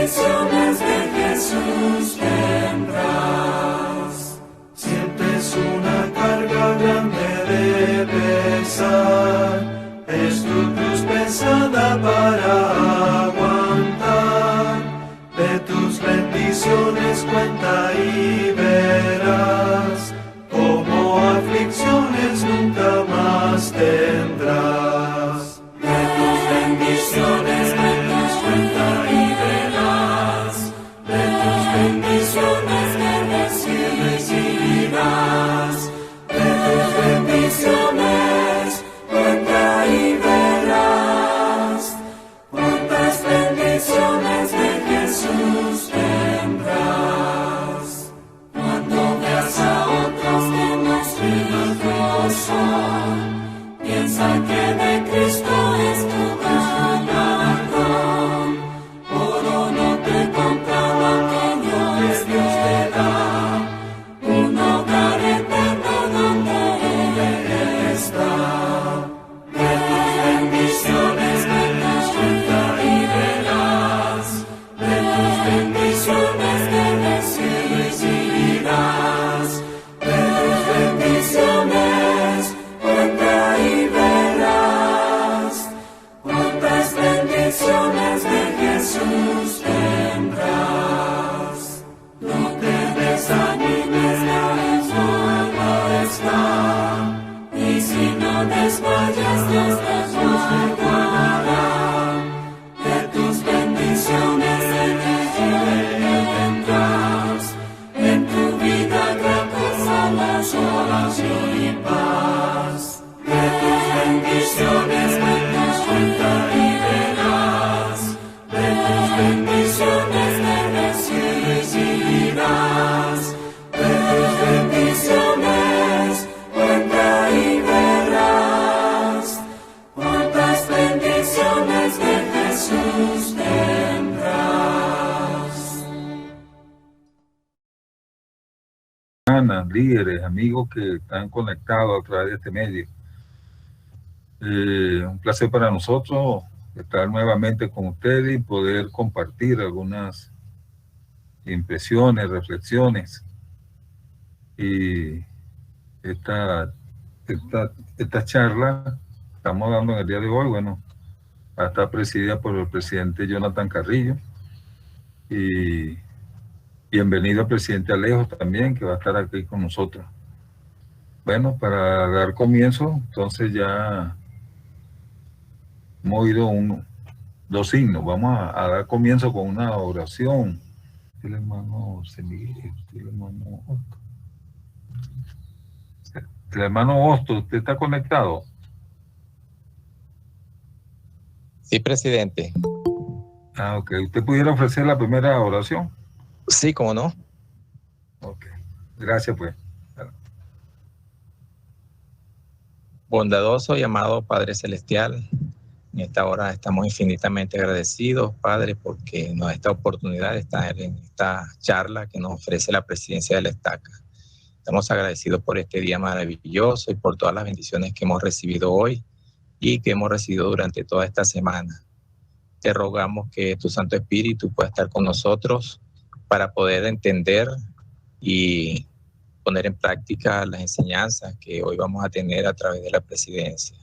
bendiciones de Jesús tendrás. Sientes una carga grande de pesar, es tu cruz pesada para aguantar. De tus bendiciones cuenta y verás, como aflicciones nunca más tendrás. De tus bendiciones cuenta y verás, de tus bendiciones que recibirás, de tus bendiciones cuenta y verás, cuántas bendiciones de Jesús tendrás. Cuando veas a otros que no son, piensa que de Cristo es tu galardón. Oro no te compraba, que no es Dios te da, un hogar eterno donde Él está. De tus bendiciones cuenta y verás, de tus bendiciones que recibirás, de tus bendiciones cuenta y verás, cuántas bendiciones de Jesús tendrás. No te desanimes, la escuela está, y si no desmayas, Dios te guardará. De tus bendiciones en Él tendrás, en tu vida gracia, salvación y paz. De tus bendiciones cuenta y verás, de tus bendiciones que recibirás, de tus bendiciones cuenta y verás, cuántas bendiciones de Jesús tendrás. Líderes, amigos que están conectados a través de este medio. Un placer para nosotros estar nuevamente con ustedes y poder compartir algunas impresiones, reflexiones. Y esta charla que estamos dando en el día de hoy, bueno, va a estar presidida por el presidente Jonathan Carrillo. Y bienvenido al presidente Alejo también, que va a estar aquí con nosotros. Bueno, para dar comienzo, entonces ya hemos oído dos signos. Vamos a dar comienzo con una oración. El hermano Hosto, ¿usted está conectado? Sí, presidente. Ok. ¿Usted pudiera ofrecer la primera oración? Sí, cómo no. Ok. Gracias, pues. Bondadoso y amado Padre Celestial, en esta hora estamos infinitamente agradecidos, Padre, porque nos da esta oportunidad de estar en esta charla que nos ofrece la presidencia de la Estaca. Estamos agradecidos por este día maravilloso y por todas las bendiciones que hemos recibido hoy y que hemos recibido durante toda esta semana. Te rogamos que tu Santo Espíritu pueda estar con nosotros para poder entender y poner en práctica las enseñanzas que hoy vamos a tener a través de la presidencia.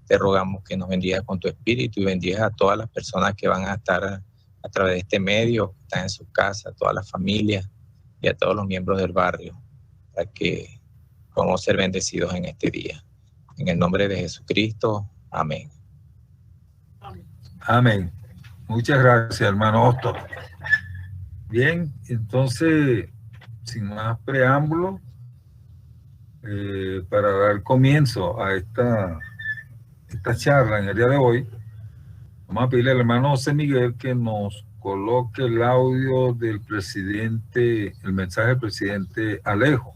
Te rogamos que nos bendigas con tu Espíritu y bendigas a todas las personas que van a estar a través de este medio, que están en sus casas, a todas las familias y a todos los miembros del barrio, para que podamos ser bendecidos en este día. En el nombre de Jesucristo, amén. Amén. Muchas gracias, hermano Hosto. Bien, entonces, sin más preámbulo, para dar comienzo a esta charla en el día de hoy, vamos a pedirle al hermano José Miguel que nos coloque el audio del presidente, el mensaje del presidente Alejo.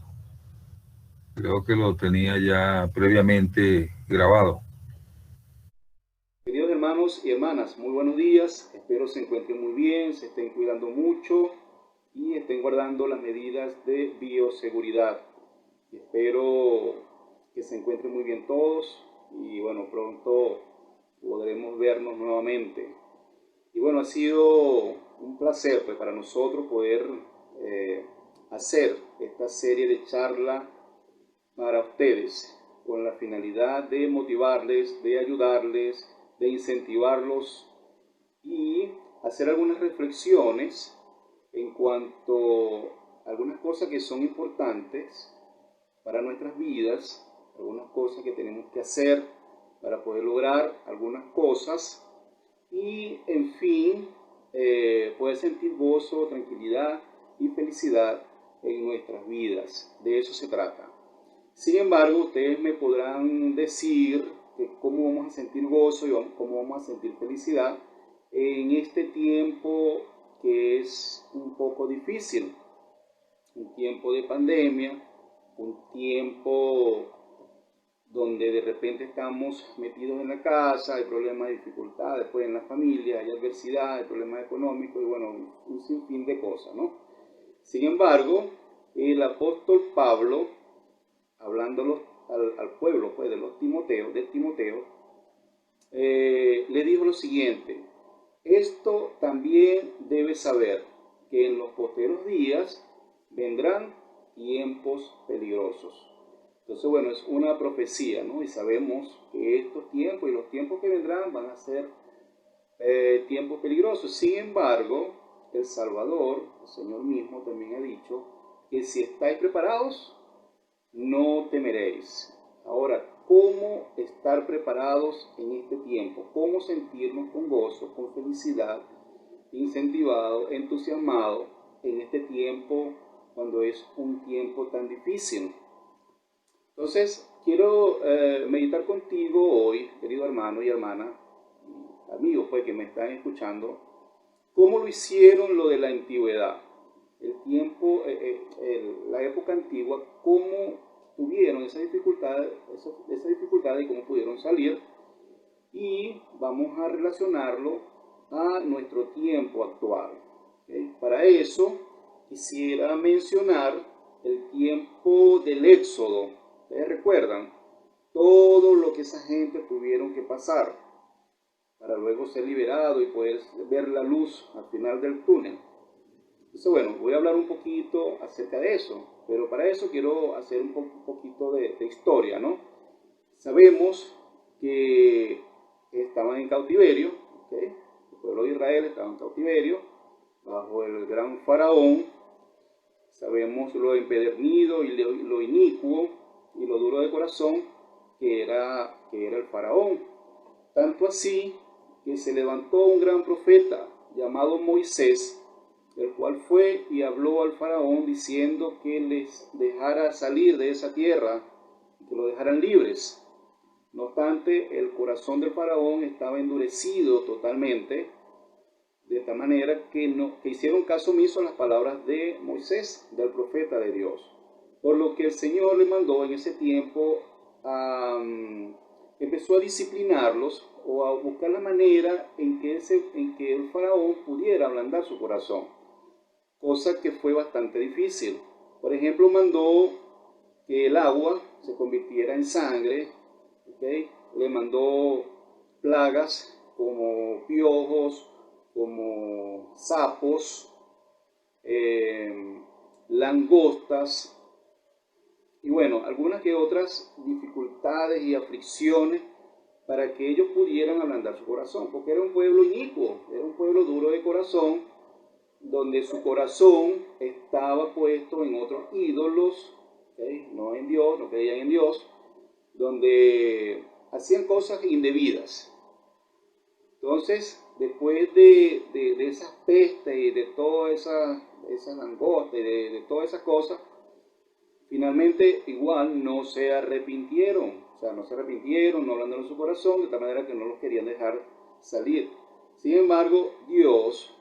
Creo que lo tenía ya previamente grabado. Queridos hermanos y hermanas, muy buenos días. Espero se encuentren muy bien, se estén cuidando mucho y estén guardando las medidas de bioseguridad. Espero que se encuentren muy bien todos y bueno, pronto podremos vernos nuevamente. Y bueno, ha sido un placer pues, para nosotros poder hacer esta serie de charla para ustedes con la finalidad de motivarles, de ayudarles, de incentivarlos y hacer algunas reflexiones en cuanto a algunas cosas que son importantes para nuestras vidas, algunas cosas que tenemos que hacer para poder lograr algunas cosas y, en fin, poder sentir gozo, tranquilidad y felicidad en nuestras vidas. De eso se trata. Sin embargo, ustedes me podrán decir que cómo vamos a sentir gozo y cómo vamos a sentir felicidad en este tiempo que es un poco difícil, un tiempo de pandemia, un tiempo donde de repente estamos metidos en la casa, hay problemas, dificultades pues, en la familia, hay adversidad, hay problemas económicos y bueno, un sinfín de cosas, ¿no? Sin embargo, el apóstol Pablo, hablando al pueblo pues, de Timoteo, le dijo lo siguiente: esto también debes saber, que en los posteriores días vendrán tiempos peligrosos. Entonces, bueno, es una profecía, ¿no? Y sabemos que estos tiempos y los tiempos que vendrán van a ser tiempos peligrosos. Sin embargo, el Salvador, el Señor mismo, también ha dicho que si estáis preparados, no temeréis. Ahora, ¿cómo estar preparados en este tiempo? ¿Cómo sentirnos con gozo, con felicidad, incentivado, entusiasmado en este tiempo cuando es un tiempo tan difícil? Entonces, quiero meditar contigo hoy, querido hermano y hermana, amigos pues, que me están escuchando, cómo lo hicieron lo de la antigüedad, el tiempo, la época antigua, cómo tuvieron esa dificultad y cómo pudieron salir, y vamos a relacionarlo a nuestro tiempo actual. ¿Okay? Para eso quisiera mencionar el tiempo del Éxodo. ¿Ustedes recuerdan? Todo lo que esa gente tuvieron que pasar para luego ser liberado y poder ver la luz al final del túnel. Entonces, bueno, voy a hablar un poquito acerca de eso, pero para eso quiero hacer un poquito de historia, ¿no? Sabemos que estaban en cautiverio, ¿okay? El pueblo de Israel estaba en cautiverio bajo el gran faraón. Sabemos lo empedernido y lo inicuo y lo duro de corazón que era el faraón. Tanto así que se levantó un gran profeta llamado Moisés, el cual fue y habló al faraón diciendo que les dejara salir de esa tierra, que lo dejaran libres. No obstante, el corazón del faraón estaba endurecido totalmente, de tal manera que hicieron caso omiso a las palabras de Moisés, del profeta de Dios. Por lo que el Señor le mandó en ese tiempo, empezó a disciplinarlos o a buscar la manera en que el faraón pudiera ablandar su corazón, cosa que fue bastante difícil. Por ejemplo, mandó que el agua se convirtiera en sangre, ¿okay? Le mandó plagas como piojos, como sapos, langostas, y bueno, algunas que otras dificultades y aflicciones para que ellos pudieran ablandar su corazón, porque era un pueblo inicuo, era un pueblo duro de corazón, donde su corazón estaba puesto en otros ídolos, ¿okay? No en Dios, no creían en Dios, donde hacían cosas indebidas. Entonces, después de esas pestes y de todas esas langostas y de todas esas cosas, finalmente igual no se arrepintieron, no ablandaron su corazón, de tal manera que no los querían dejar salir. Sin embargo, Dios,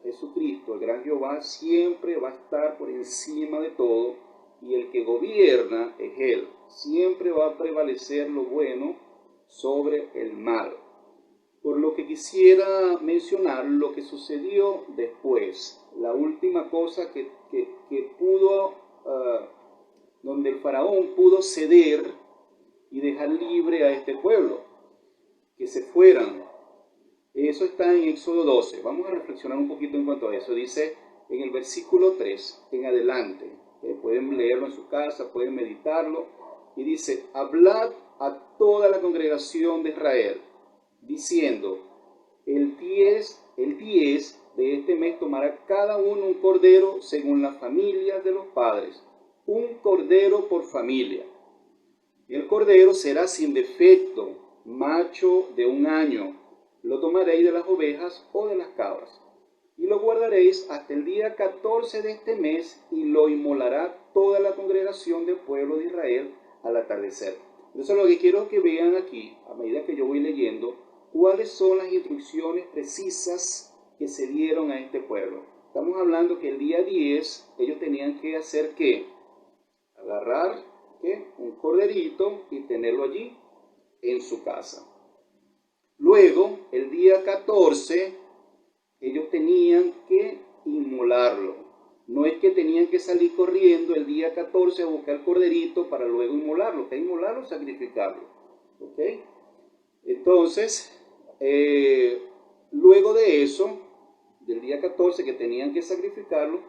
Jesucristo, el gran Jehová, siempre va a estar por encima de todo, y el que gobierna es Él. Siempre va a prevalecer lo bueno sobre el mal. Por lo que quisiera mencionar lo que sucedió después, la última cosa que pudo, donde el faraón pudo ceder y dejar libre a este pueblo, que se fueran Eso está en Éxodo 12. Vamos a reflexionar un poquito en cuanto a eso. Dice en el versículo 3 en adelante. Pueden leerlo en su casa, pueden meditarlo. Y dice, hablad a toda la congregación de Israel, diciendo, el 10 de este mes tomará cada uno un cordero según las familias de los padres, un cordero por familia. El cordero será sin defecto, macho de 1 año. Lo tomaréis de las ovejas o de las cabras. Y lo guardaréis hasta el día 14 de este mes y lo inmolará toda la congregación del pueblo de Israel al atardecer. Entonces lo que quiero que vean aquí, a medida que yo voy leyendo, cuáles son las instrucciones precisas que se dieron a este pueblo. Estamos hablando que el día 10 ellos tenían que hacer ¿qué? Agarrar un corderito y tenerlo allí en su casa. Luego, el día 14, ellos tenían que inmolarlo. No es que tenían que salir corriendo el día 14 a buscar el corderito para luego inmolarlo. Que inmolarlo, sacrificarlo. ¿Ok? Entonces, luego de eso, del día 14 que tenían que sacrificarlo,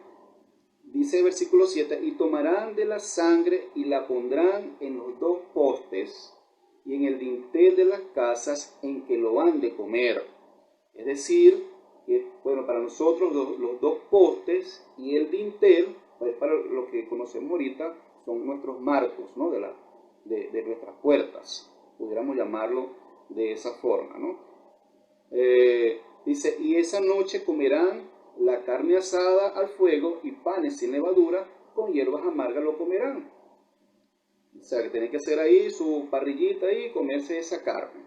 dice el versículo 7, y tomarán de la sangre y la pondrán en los 2 postes y en el dintel de las casas en que lo han de comer. Es decir, que, bueno, para nosotros los 2 postes y el dintel, pues para lo que conocemos ahorita, son nuestros marcos, ¿no? de nuestras puertas, pudiéramos llamarlo de esa forma, ¿no? Dice, y esa noche comerán la carne asada al fuego y panes sin levadura, con hierbas amargas lo comerán. O sea, que tienen que hacer ahí su parrillita ahí y comerse esa carne,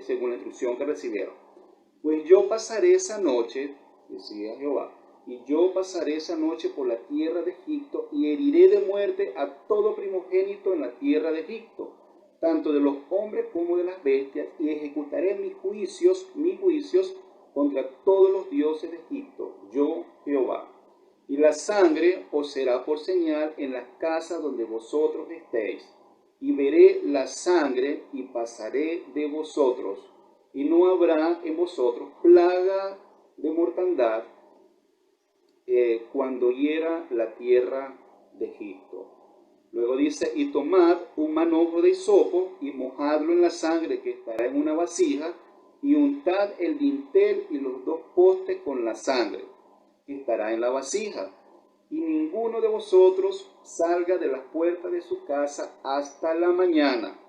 según la instrucción que recibieron. Pues yo pasaré esa noche, decía Jehová, y yo pasaré esa noche por la tierra de Egipto y heriré de muerte a todo primogénito en la tierra de Egipto, tanto de los hombres como de las bestias, y ejecutaré mis juicios contra todos los dioses de Egipto, yo Jehová. Y la sangre os será por señal en las casas donde vosotros estéis. Y veré la sangre y pasaré de vosotros. Y no habrá en vosotros plaga de mortandad cuando hiera la tierra de Egipto. Luego dice, y tomad un manojo de hisopo y mojadlo en la sangre que estará en una vasija, y untad el dintel y los 2 postes con la sangre que estará en la vasija. Y ninguno de vosotros salga de las puertas de su casa hasta la mañana,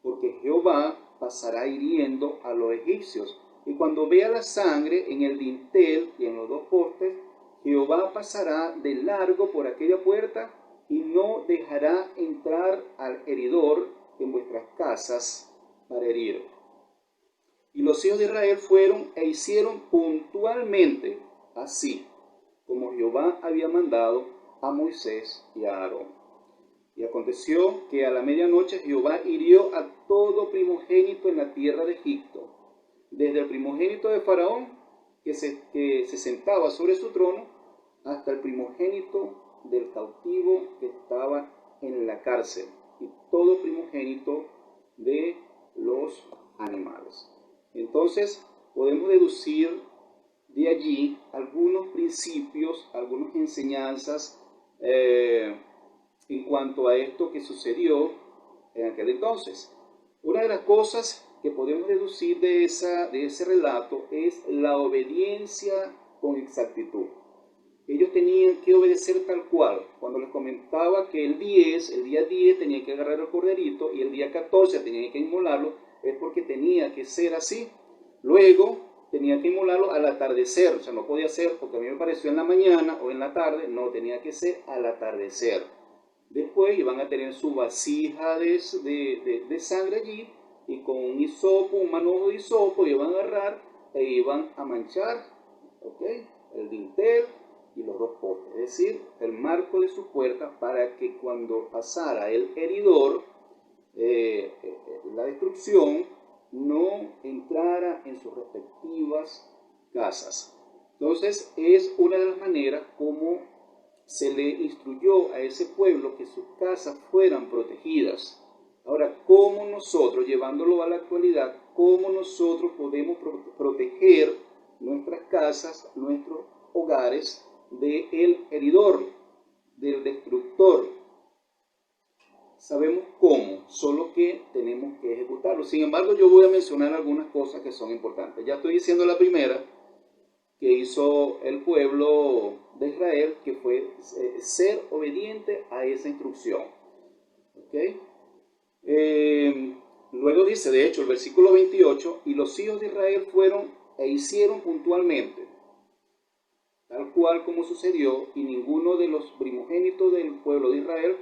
porque Jehová pasará hiriendo a los egipcios. Y cuando vea la sangre en el dintel y en los 2 postes, Jehová pasará de largo por aquella puerta y no dejará entrar al heridor en vuestras casas para herir. Y los hijos de Israel fueron e hicieron puntualmente así, como Jehová había mandado a Moisés y a Aarón. Y aconteció que a la medianoche Jehová hirió a todo primogénito en la tierra de Egipto, desde el primogénito de Faraón, que se sentaba sobre su trono, hasta el primogénito del cautivo que estaba en la cárcel, y todo primogénito de los animales. Entonces, podemos deducir de allí algunos principios, algunas enseñanzas en cuanto a esto que sucedió en aquel entonces. Una de las cosas que podemos deducir de ese relato es la obediencia con exactitud. Ellos tenían que obedecer tal cual. Cuando les comentaba que el día 10 tenían que agarrar el corderito y el día 14 tenían que inmolarlo, es porque tenía que ser así. Luego tenía que inmolarlo al atardecer, o sea, no podía ser porque a mí me pareció en la mañana o en la tarde, no, tenía que ser al atardecer. Después iban a tener su vasija de sangre allí, y con un hisopo, un manojo de hisopo, iban a agarrar e iban a manchar, ¿okay?, el dintel y los 2 postes, es decir, el marco de su puerta, para que cuando pasara el heridor, la destrucción no entrara en sus respectivas casas. Entonces, es una de las maneras como se le instruyó a ese pueblo que sus casas fueran protegidas. Ahora, ¿cómo nosotros, llevándolo a la actualidad, cómo nosotros podemos proteger nuestras casas, nuestros hogares del heridor, del destructor? Sabemos cómo, solo que tenemos que ejecutarlo. Sin embargo, yo voy a mencionar algunas cosas que son importantes. Ya estoy diciendo la primera que hizo el pueblo de Israel, que fue ser obediente a esa instrucción. ¿Okay? Luego dice, de hecho, el versículo 28, y los hijos de Israel fueron e hicieron puntualmente, tal cual como sucedió, y ninguno de los primogénitos del pueblo de Israel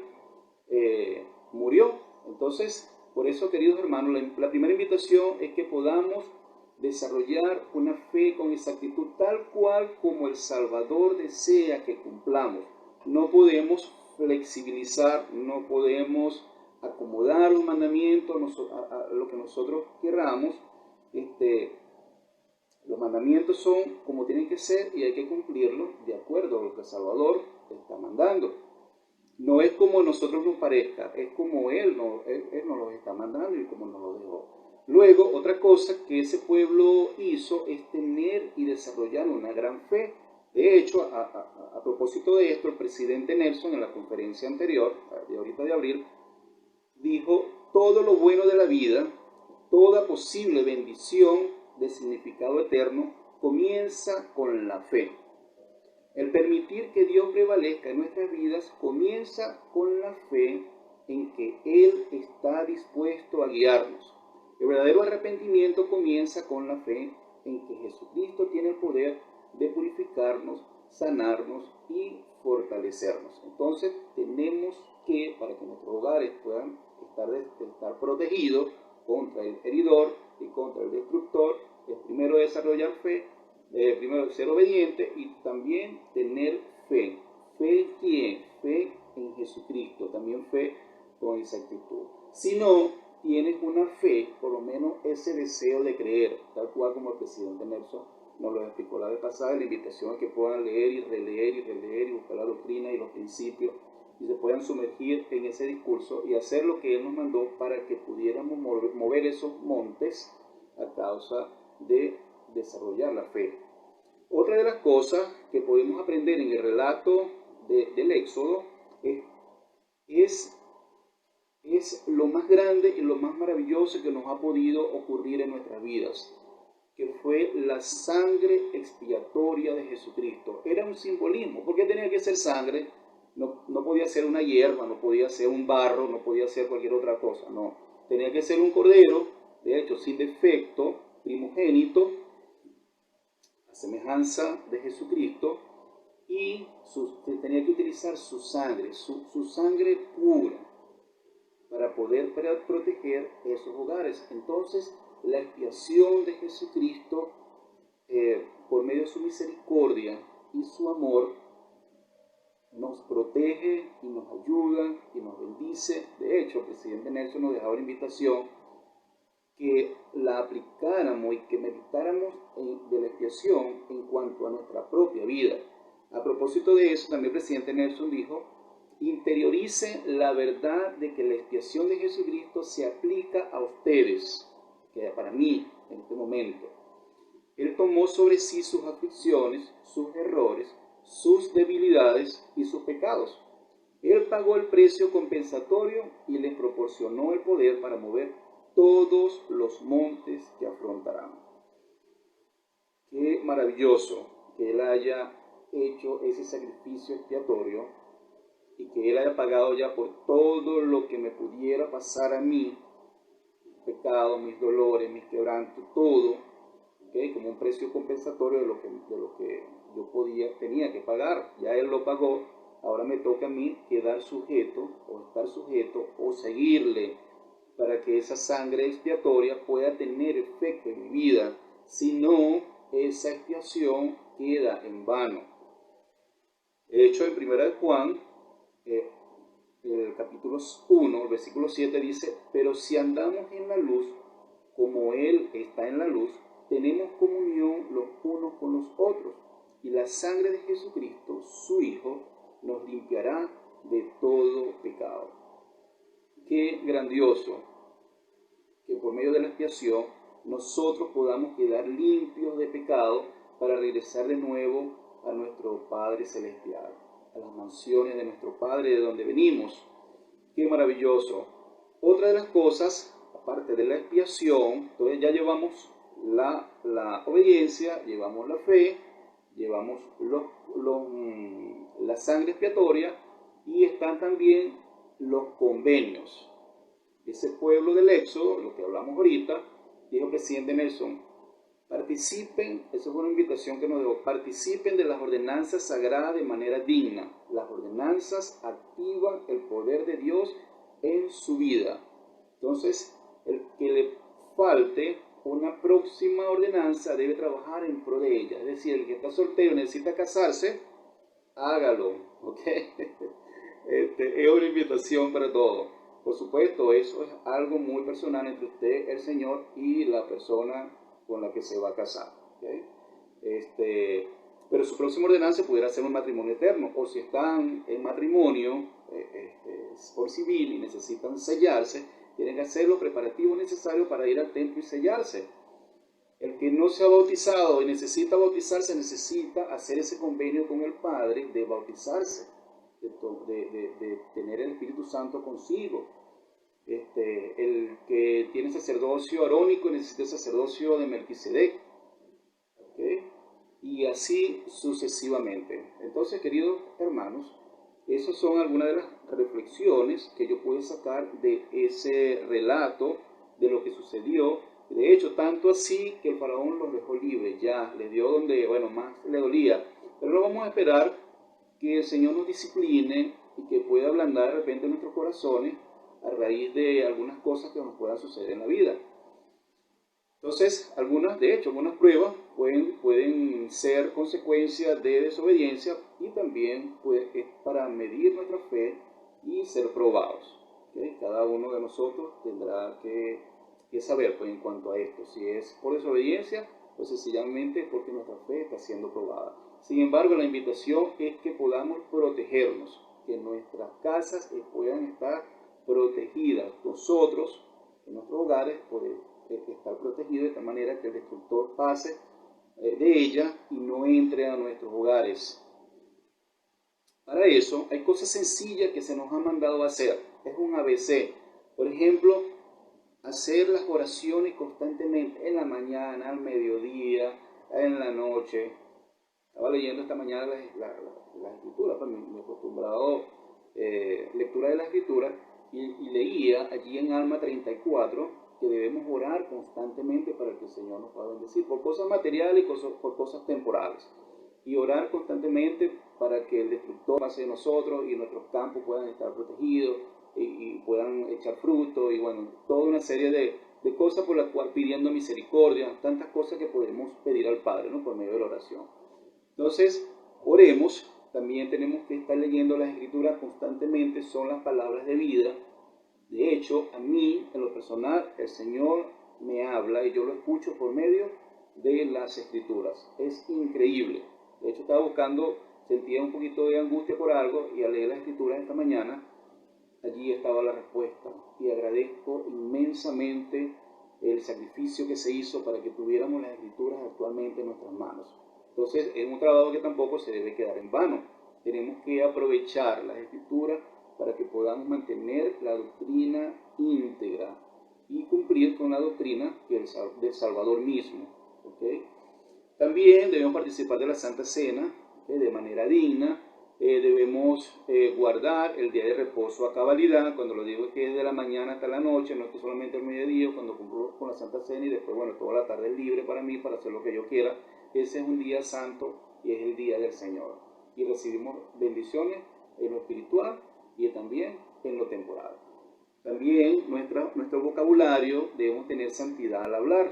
murió. Entonces, por eso, queridos hermanos, la primera invitación es que podamos desarrollar una fe con exactitud, tal cual como el Salvador desea que cumplamos. No podemos flexibilizar, no podemos acomodar los mandamientos a lo que nosotros queramos. Los mandamientos son como tienen que ser y hay que cumplirlos de acuerdo a lo que el Salvador está mandando. No es como a nosotros nos parezca, es como Él nos los está mandando y como nos lo dejó. Luego, otra cosa que ese pueblo hizo es tener y desarrollar una gran fe. De hecho, a propósito de esto, el presidente Nelson en la conferencia anterior, de ahorita de abril, dijo: todo lo bueno de la vida, toda posible bendición de significado eterno comienza con la fe. El permitir que Dios prevalezca en nuestras vidas comienza con la fe en que Él está dispuesto a guiarnos. El verdadero arrepentimiento comienza con la fe en que Jesucristo tiene el poder de purificarnos, sanarnos y fortalecernos. Entonces tenemos que, para que nuestros hogares puedan estar protegidos contra el heridor y contra el destructor, es primero desarrollar fe, primero ser obediente y también tener fe. ¿Fe en quién? Fe en Jesucristo, también fe con exactitud. Si no tienes una fe, por lo menos ese deseo de creer, tal cual como el presidente Nelson nos lo explicó la vez pasada, la invitación a que puedan leer y releer y buscar la doctrina y los principios y se puedan sumergir en ese discurso y hacer lo que Él nos mandó para que pudiéramos mover esos montes a causa de desarrollar la fe. Otra de las cosas que podemos aprender en el relato del Éxodo es lo más grande y lo más maravilloso que nos ha podido ocurrir en nuestras vidas, que fue la sangre expiatoria de Jesucristo. Era un simbolismo. ¿Por qué tenía que ser sangre? No podía ser una hierba, no podía ser un barro, no podía ser cualquier otra cosa, no. Tenía que ser un cordero, de hecho, sin defecto, primogénito, a semejanza de Jesucristo, y tenía que utilizar su sangre pura, para poder proteger esos hogares. Entonces, la expiación de Jesucristo, por medio de su misericordia y su amor, nos protege y nos ayuda y nos bendice. De hecho, el presidente Nelson nos dejaba la invitación que la aplicáramos y que meditáramos de la expiación en cuanto a nuestra propia vida. A propósito de eso, también el presidente Nelson dijo: interiorice la verdad de que la expiación de Jesucristo se aplica a ustedes, que para mí en este momento. Él tomó sobre sí sus aflicciones, sus errores, sus debilidades y sus pecados. Él pagó el precio compensatorio y les proporcionó el poder para mover todos los montes que afrontarán. Qué maravilloso que Él haya hecho ese sacrificio expiatorio y que Él haya pagado ya por todo lo que me pudiera pasar a mí, mis pecados, mis dolores, mis quebrantos, todo, ¿okay? Como un precio compensatorio de lo que yo tenía que pagar. Ya Él lo pagó, ahora me toca a mí quedar sujeto o estar sujeto o seguirle para que esa sangre expiatoria pueda tener efecto en mi vida. Si no, esa expiación queda en vano. De hecho, en 1 Juan, el capítulo 1, el versículo 7 dice: pero si andamos en la luz, como Él está en la luz, tenemos comunión los unos con los otros, y la sangre de Jesucristo, su Hijo, nos limpiará de todo pecado. qué grandioso que por medio de la expiación nosotros podamos quedar limpios de pecado para regresar de nuevo a nuestro Padre Celestial, a las mansiones de nuestro Padre de donde venimos. ¡Qué maravilloso! Otra de las cosas, aparte de la expiación, entonces ya llevamos la obediencia, llevamos la fe, llevamos la sangre expiatoria y están también los convenios. Ese pueblo del Éxodo, lo que hablamos ahorita, dijo el presidente Nelson, participen, eso fue una invitación que nos dio, participen de las ordenanzas sagradas de manera digna. Las ordenanzas activan el poder de Dios en su vida. Entonces, el que le falte una próxima ordenanza debe trabajar en pro de ella. Es decir, el que está soltero y necesita casarse, hágalo, ¿ok? Es una invitación para todos. Por supuesto, eso es algo muy personal entre usted, el Señor, y la persona con la que se va a casar, ¿okay? Pero su próxima ordenanza pudiera ser un matrimonio eterno, o si están en matrimonio por civil y necesitan sellarse, tienen que hacer los preparativos necesarios para ir al templo y sellarse. El que no se ha bautizado y necesita bautizarse, necesita hacer ese convenio con el Padre de bautizarse, de tener el Espíritu Santo consigo. El que tiene sacerdocio arónico necesita el sacerdocio de Melquisedec, ¿okay? Y así sucesivamente. Entonces, queridos hermanos, esas son algunas de las reflexiones que yo pude sacar de ese relato de lo que sucedió. De hecho, tanto así que el faraón los dejó libres, ya les dio donde, bueno, más le dolía. Pero no vamos a esperar que el Señor nos discipline y que pueda ablandar de repente nuestros corazones a raíz de algunas cosas que nos puedan suceder en la vida. Entonces, algunas pruebas pueden ser consecuencia de desobediencia y también es para medir nuestra fe y ser probados, ¿okay? Cada uno de nosotros tendrá que saber pues, en cuanto a esto, si es por desobediencia o sencillamente porque nuestra fe está siendo probada. Sin embargo, la invitación es que podamos protegernos, que nuestras casas puedan estar protegidas, nosotros en nuestros hogares podemos estar protegidos de tal manera que el destructor pase de ella y no entre a nuestros hogares. Para eso hay cosas sencillas que se nos han mandado a hacer. Es un ABC. Por ejemplo, hacer las oraciones constantemente en la mañana, al mediodía, en la noche. Estaba leyendo esta mañana la escritura, pues me he acostumbrado lectura de la escritura y leía allí en Alma 34 que debemos orar constantemente para que el Señor nos pueda bendecir por cosas materiales y por cosas temporales. Y orar constantemente para que el destructor pase de nosotros y nuestros campos puedan estar protegidos y puedan echar fruto y bueno, toda una serie de cosas por las cuales pidiendo misericordia, tantas cosas que podemos pedir al Padre, ¿no? Por medio de la oración. Entonces, oremos. También tenemos que estar leyendo las Escrituras constantemente, son las palabras de vida. De hecho, a mí, en lo personal, el Señor me habla y yo lo escucho por medio de las Escrituras. Es increíble. De hecho, estaba buscando, sentía un poquito de angustia por algo y al leer las Escrituras esta mañana, allí estaba la respuesta. Y agradezco inmensamente el sacrificio que se hizo para que tuviéramos las Escrituras actualmente en nuestras manos. Entonces, es un trabajo que tampoco se debe quedar en vano. Tenemos que aprovechar las Escrituras para que podamos mantener la doctrina íntegra y cumplir con la doctrina del Salvador mismo, ¿okay? También debemos participar de la Santa Cena, ¿okay? De manera digna. Debemos guardar el día de reposo a cabalidad. Cuando lo digo es que es de la mañana hasta la noche, no es que solamente el mediodía, cuando cumplo con la Santa Cena y después, bueno, toda la tarde es libre para mí, para hacer lo que yo quiera. Ese es un día santo y es el día del Señor. Y recibimos bendiciones en lo espiritual y también en lo temporal. También nuestro vocabulario debemos tener santidad al hablar.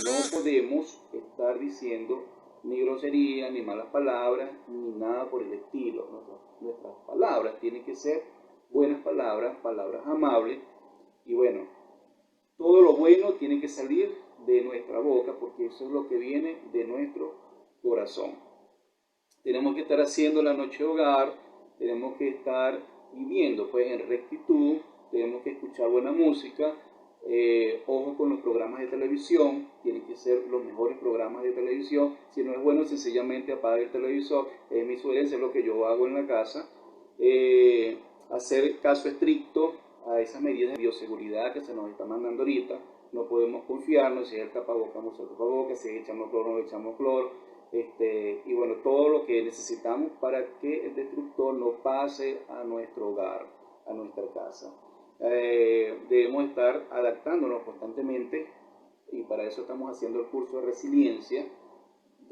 No podemos estar diciendo ni grosería, ni malas palabras, ni nada por el estilo. Nuestras palabras tienen que ser buenas palabras, palabras amables. Y bueno, todo lo bueno tiene que salir de nuestra boca porque eso es lo que viene de nuestro corazón. Tenemos que estar haciendo la noche de hogar, tenemos que estar viviendo pues en rectitud tenemos que escuchar buena música. Ojo con los programas de televisión, tienen que ser los mejores programas de televisión. Si no es bueno, sencillamente apague el televisor. Es mi sugerencia, es lo que yo hago en la casa. Hacer caso estricto a esas medidas de bioseguridad que se nos está mandando ahorita. No podemos confiarnos, si es el tapabocas, usamos el tapabocas, si echamos cloro, no echamos cloro. Y bueno, todo lo que necesitamos para que el destructor no pase a nuestro hogar, a nuestra casa. Debemos estar adaptándonos constantemente, y para eso estamos haciendo el curso de resiliencia.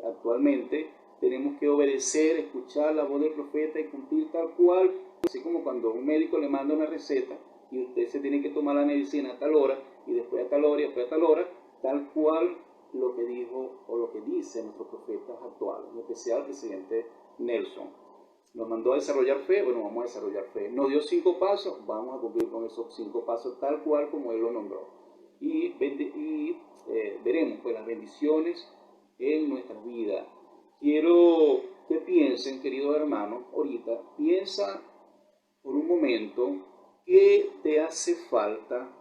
Actualmente tenemos que obedecer, escuchar la voz del profeta y cumplir tal cual, así como cuando un médico le manda una receta y usted se tiene que tomar la medicina a tal hora, y después a tal hora, y después a tal hora, tal cual lo que dijo o lo que dice nuestros profetas actuales, en especial el presidente Nelson. Nos mandó a desarrollar fe, bueno, vamos a desarrollar fe. Nos dio 5 pasos, vamos a cumplir con esos 5 pasos tal cual como él lo nombró. Y veremos pues las bendiciones en nuestras vidas. Quiero que piensen, queridos hermanos, ahorita, piensa por un momento qué te hace falta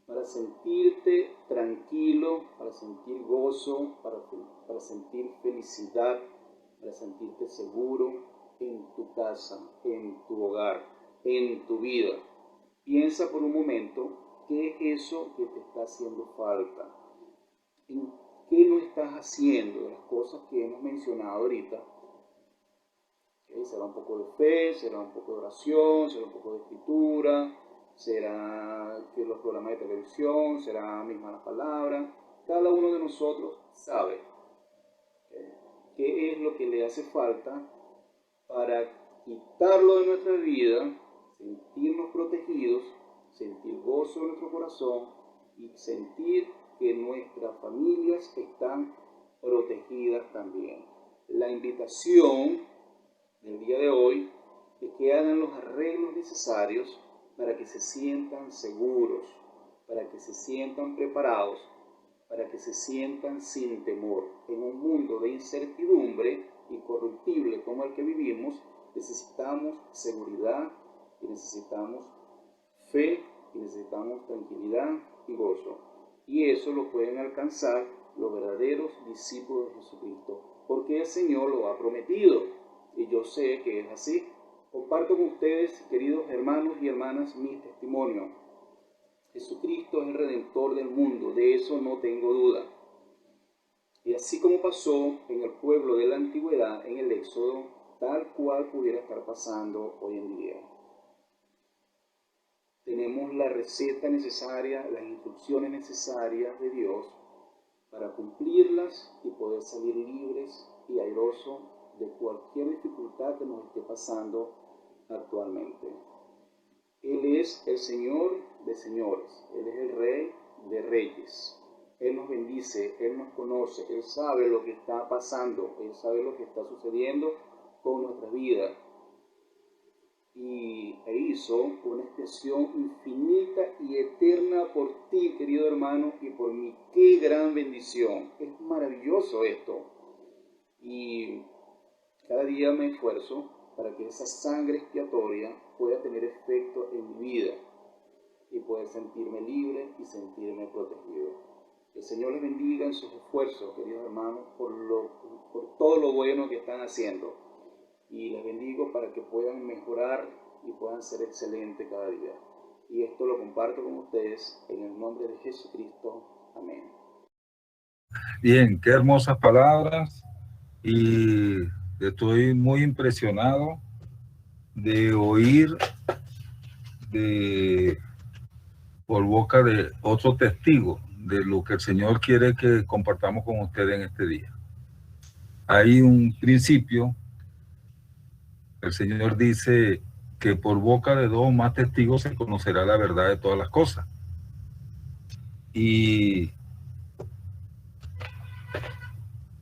para sentirte tranquilo, para sentir gozo, para sentir felicidad, para sentirte seguro en tu casa, en tu hogar, en tu vida. Piensa por un momento qué es eso que te está haciendo falta, en qué no estás haciendo de las cosas que hemos mencionado ahorita. Será un poco de fe, será un poco de oración, será un poco de escritura, será que los programas de televisión, será misma las palabras. Cada uno de nosotros sabe qué es lo que le hace falta para quitarlo de nuestra vida, sentirnos protegidos, sentir gozo en nuestro corazón y sentir que nuestras familias están protegidas también. La invitación del día de hoy es que hagan los arreglos necesarios para que se sientan seguros, para que se sientan preparados, para que se sientan sin temor. En un mundo de incertidumbre incorruptible como el que vivimos, necesitamos seguridad y necesitamos fe y necesitamos tranquilidad y gozo. Y eso lo pueden alcanzar los verdaderos discípulos de Jesucristo, porque el Señor lo ha prometido y yo sé que es así. Comparto con ustedes, queridos hermanos y hermanas, mi testimonio. Jesucristo es el Redentor del mundo, de eso no tengo duda. Y así como pasó en el pueblo de la antigüedad, en el Éxodo, tal cual pudiera estar pasando hoy en día. Tenemos la receta necesaria, las instrucciones necesarias de Dios para cumplirlas y poder salir libres y airosos de cualquier dificultad que nos esté pasando actualmente. Él es el Señor de señores, Él es el Rey de reyes. Él nos bendice, Él nos conoce, Él sabe lo que está pasando, Él sabe lo que está sucediendo con nuestras vidas. E hizo una expiación infinita y eterna por ti, querido hermano, y por mí. ¡Qué gran bendición! Es maravilloso esto. Y cada día me esfuerzo para que esa sangre expiatoria pueda tener efecto en mi vida y poder sentirme libre y sentirme protegido. Que el Señor les bendiga en sus esfuerzos, queridos hermanos, por todo lo bueno que están haciendo. Y les bendigo para que puedan mejorar y puedan ser excelentes cada día. Y esto lo comparto con ustedes en el nombre de Jesucristo. Amén. Bien, qué hermosas palabras, y estoy muy impresionado de oír por boca de otro testigo de lo que el Señor quiere que compartamos con ustedes en este día. Hay un principio, el Señor dice que por boca de 2 o más testigos se conocerá la verdad de todas las cosas. Y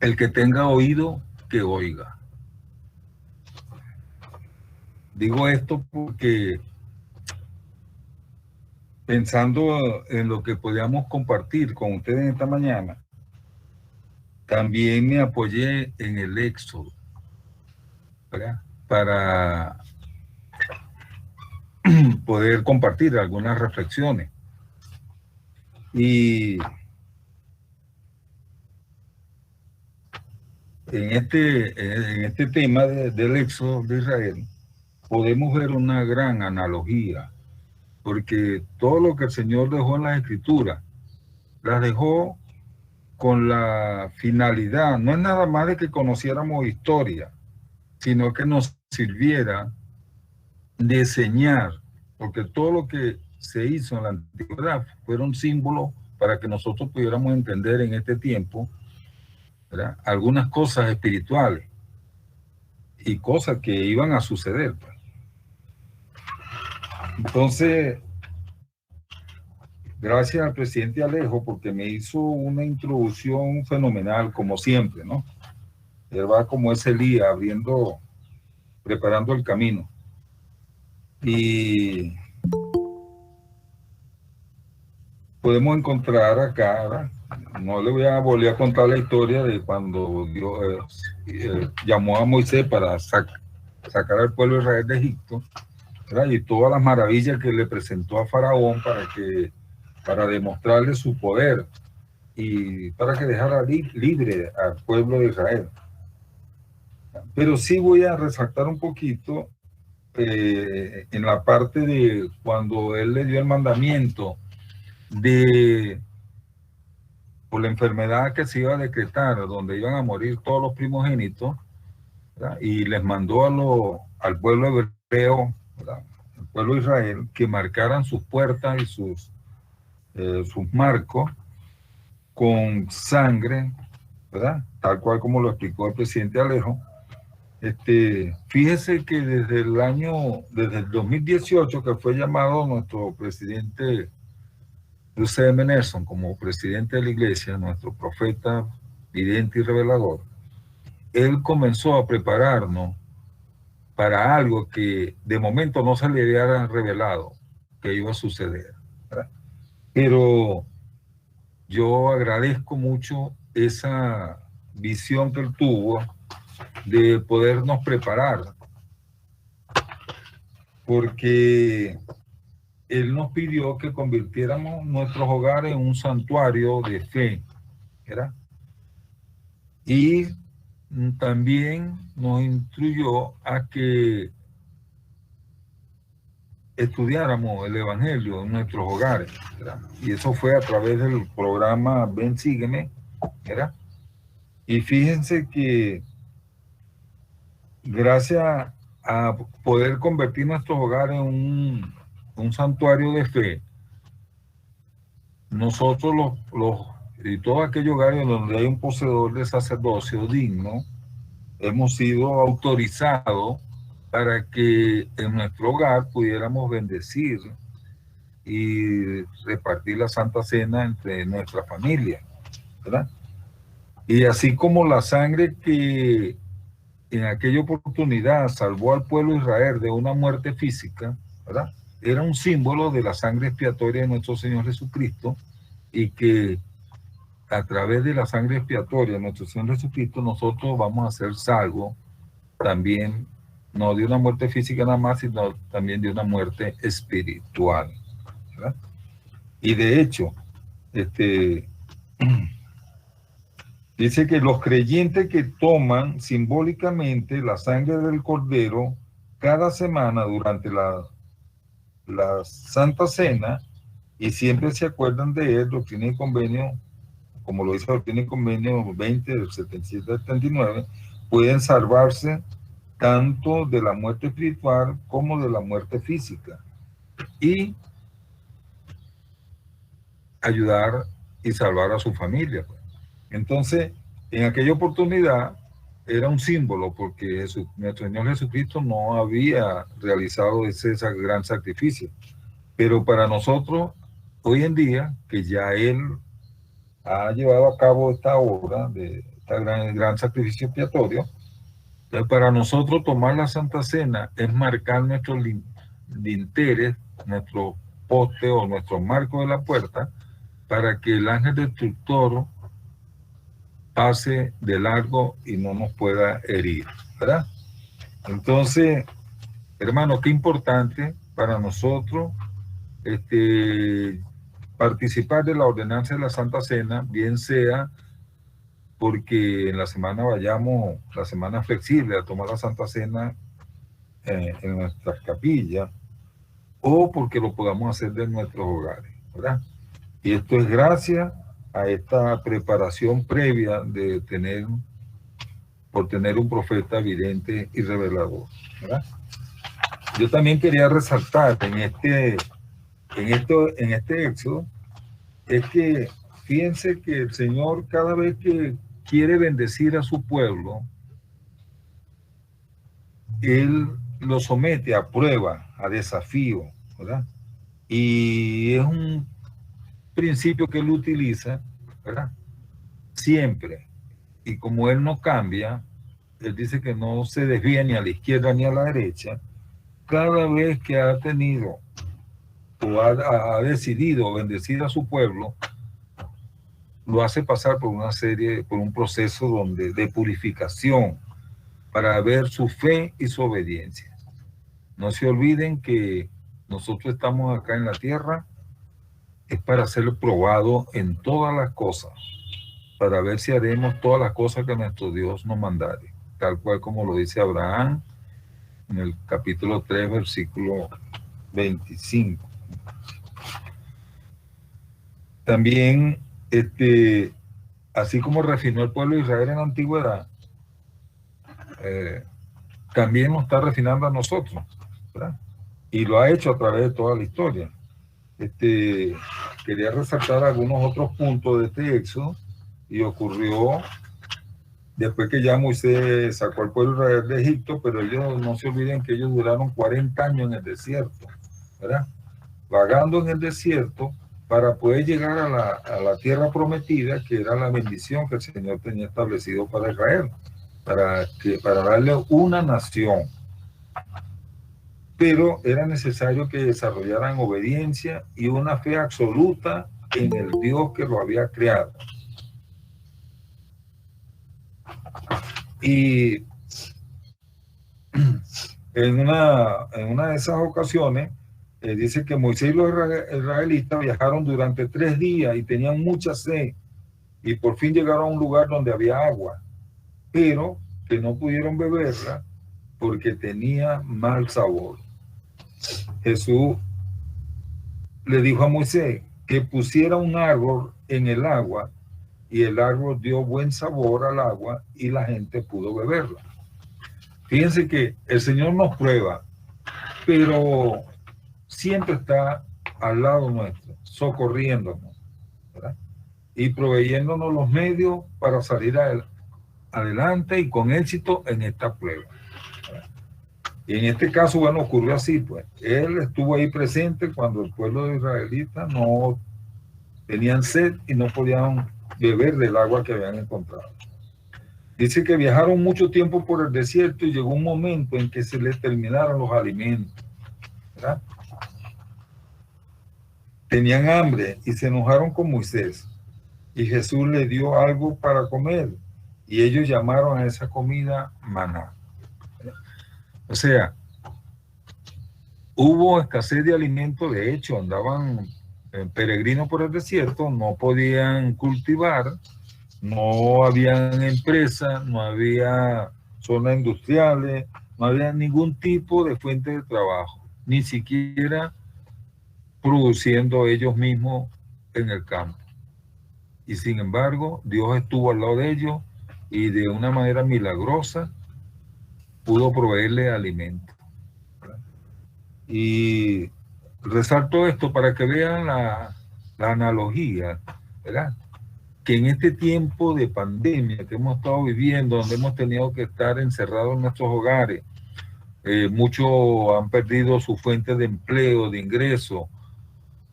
el que tenga oído, que oiga. Digo esto porque pensando en lo que podíamos compartir con ustedes esta mañana, también me apoyé en el Éxodo, ¿verdad? Para poder compartir algunas reflexiones. Y en este tema del éxodo de Israel, podemos ver una gran analogía, porque todo lo que el Señor dejó en las Escrituras, las dejó con la finalidad, no es nada más de que conociéramos historia, sino que nos sirviera de enseñar, porque todo lo que se hizo en la antigüedad fueron símbolos para que nosotros pudiéramos entender en este tiempo, ¿verdad?, algunas cosas espirituales y cosas que iban a suceder, pues. Entonces, gracias al presidente Alejo, porque me hizo una introducción fenomenal, como siempre, ¿no? Él va como ese Elías, preparando el camino. Y podemos encontrar acá, ¿verdad? No le voy a volver a contar la historia de cuando Dios llamó a Moisés para sacar al pueblo de Israel de Egipto, ¿verdad?, y todas las maravillas que le presentó a Faraón para demostrarle su poder y para que dejara libre al pueblo de Israel. Pero sí voy a resaltar un poquito en la parte de cuando él le dio el mandamiento por la enfermedad que se iba a decretar, donde iban a morir todos los primogénitos, ¿verdad?, y les mandó al pueblo hebreo, ¿verdad?, al pueblo de Israel, que marcaran sus puertas y sus marcos con sangre, ¿verdad?, tal cual como lo explicó el presidente Alejo. Fíjese que desde el 2018, que fue llamado nuestro presidente Luce M. Nelson como presidente de la iglesia, nuestro profeta, vidente y revelador, él comenzó a prepararnos para algo que de momento no se le había revelado que iba a suceder, ¿verdad? Pero yo agradezco mucho esa visión que él tuvo de podernos preparar, porque él nos pidió que convirtiéramos nuestros hogares en un santuario de fe, ¿verdad? Y también nos instruyó a que estudiáramos el Evangelio en nuestros hogares, ¿verdad? Y eso fue a través del programa Ven, Sígueme, ¿verdad? Y fíjense que gracias a poder convertir nuestros hogares en un santuario de fe, nosotros y todos aquellos hogares donde hay un poseedor de sacerdocio digno, hemos sido autorizados para que en nuestro hogar pudiéramos bendecir y repartir la Santa Cena entre nuestra familia, ¿verdad? Y así como la sangre que en aquella oportunidad salvó al pueblo de Israel de una muerte física, ¿verdad?, era un símbolo de la sangre expiatoria de nuestro Señor Jesucristo, y que a través de la sangre expiatoria de nuestro Señor Jesucristo nosotros vamos a ser salvos también, no de una muerte física nada más, sino también de una muerte espiritual, ¿verdad? Y de hecho, dice que los creyentes que toman simbólicamente la sangre del Cordero cada semana durante la Santa Cena, y siempre se acuerdan de él, Doctrina y Convenio, como lo dice Doctrina y Convenio 20 del 77 al 79, pueden salvarse tanto de la muerte espiritual como de la muerte física, y ayudar y salvar a su familia. Entonces, en aquella oportunidad era un símbolo, porque nuestro Señor Jesucristo no había realizado ese gran sacrificio. Pero para nosotros, hoy en día, que ya Él ha llevado a cabo esta obra de este gran sacrificio expiatorio, entonces para nosotros tomar la Santa Cena es marcar nuestros dinteles, nuestro poste o nuestro marco de la puerta, para que el ángel destructor pase de largo y no nos pueda herir, ¿verdad? Entonces, hermano, qué importante para nosotros participar de la ordenanza de la Santa Cena, bien sea porque en la semana vayamos, la semana flexible, a tomar la Santa Cena en nuestras capillas, o porque lo podamos hacer de nuestros hogares, ¿verdad? Y esto es gracias a esta preparación previa de por tener un profeta vidente y revelador, ¿verdad? Yo también quería resaltar en este éxodo, es que fíjense que el Señor, cada vez que quiere bendecir a su pueblo, Él lo somete a prueba, a desafío, ¿verdad? Y es un principio que Él utiliza, ¿verdad? Siempre. Y como Él no cambia, Él dice que no se desvía ni a la izquierda ni a la derecha. Cada vez que ha tenido o ha decidido bendecir a su pueblo, lo hace pasar por un proceso de purificación para ver su fe y su obediencia. No se olviden que nosotros estamos acá en la tierra es para ser probado en todas las cosas, para ver si haremos todas las cosas que nuestro Dios nos mandare, tal cual como lo dice Abraham en el capítulo 3, versículo 25. También, así como refinó el pueblo de Israel en la antigüedad, también nos está refinando a nosotros, ¿verdad? Y lo ha hecho a través de toda la historia. Quería resaltar algunos otros puntos de este éxodo, y ocurrió después que ya Moisés sacó al pueblo de Israel de Egipto, pero ellos no se olviden que ellos duraron 40 años en el desierto, ¿verdad? Vagando en el desierto para poder llegar a la tierra prometida, que era la bendición que el Señor tenía establecido para Israel, para darle una nación. Pero era necesario que desarrollaran obediencia y una fe absoluta en el Dios que lo había creado. Y en una de esas ocasiones, dice que Moisés y los israelitas viajaron durante 3 días y tenían mucha sed, y por fin llegaron a un lugar donde había agua, pero que no pudieron beberla porque tenía mal sabor. Jesús le dijo a Moisés que pusiera un árbol en el agua, y el árbol dio buen sabor al agua y la gente pudo beberla. Fíjense que el Señor nos prueba, pero siempre está al lado nuestro, socorriéndonos, ¿verdad? Y proveyéndonos los medios para salir adelante y con éxito en esta prueba, ¿verdad? Y en este caso, bueno, ocurrió así, pues. Él estuvo ahí presente cuando el pueblo de israelitas no tenían sed y no podían beber del agua que habían encontrado. Dice que viajaron mucho tiempo por el desierto y llegó un momento en que se les terminaron los alimentos, ¿verdad? Tenían hambre y se enojaron con Moisés, y Jesús les dio algo para comer, y ellos llamaron a esa comida maná. O sea, hubo escasez de alimentos. De hecho, andaban peregrinos por el desierto, no podían cultivar, no habían empresas, no había zonas industriales, no había ningún tipo de fuente de trabajo, ni siquiera produciendo ellos mismos en el campo. Y sin embargo, Dios estuvo al lado de ellos y de una manera milagrosa pudo proveerle alimento. Y resalto esto para que vean la analogía, ¿verdad? Que en este tiempo de pandemia que hemos estado viviendo, donde hemos tenido que estar encerrados en nuestros hogares, muchos han perdido su fuente de empleo, de ingreso.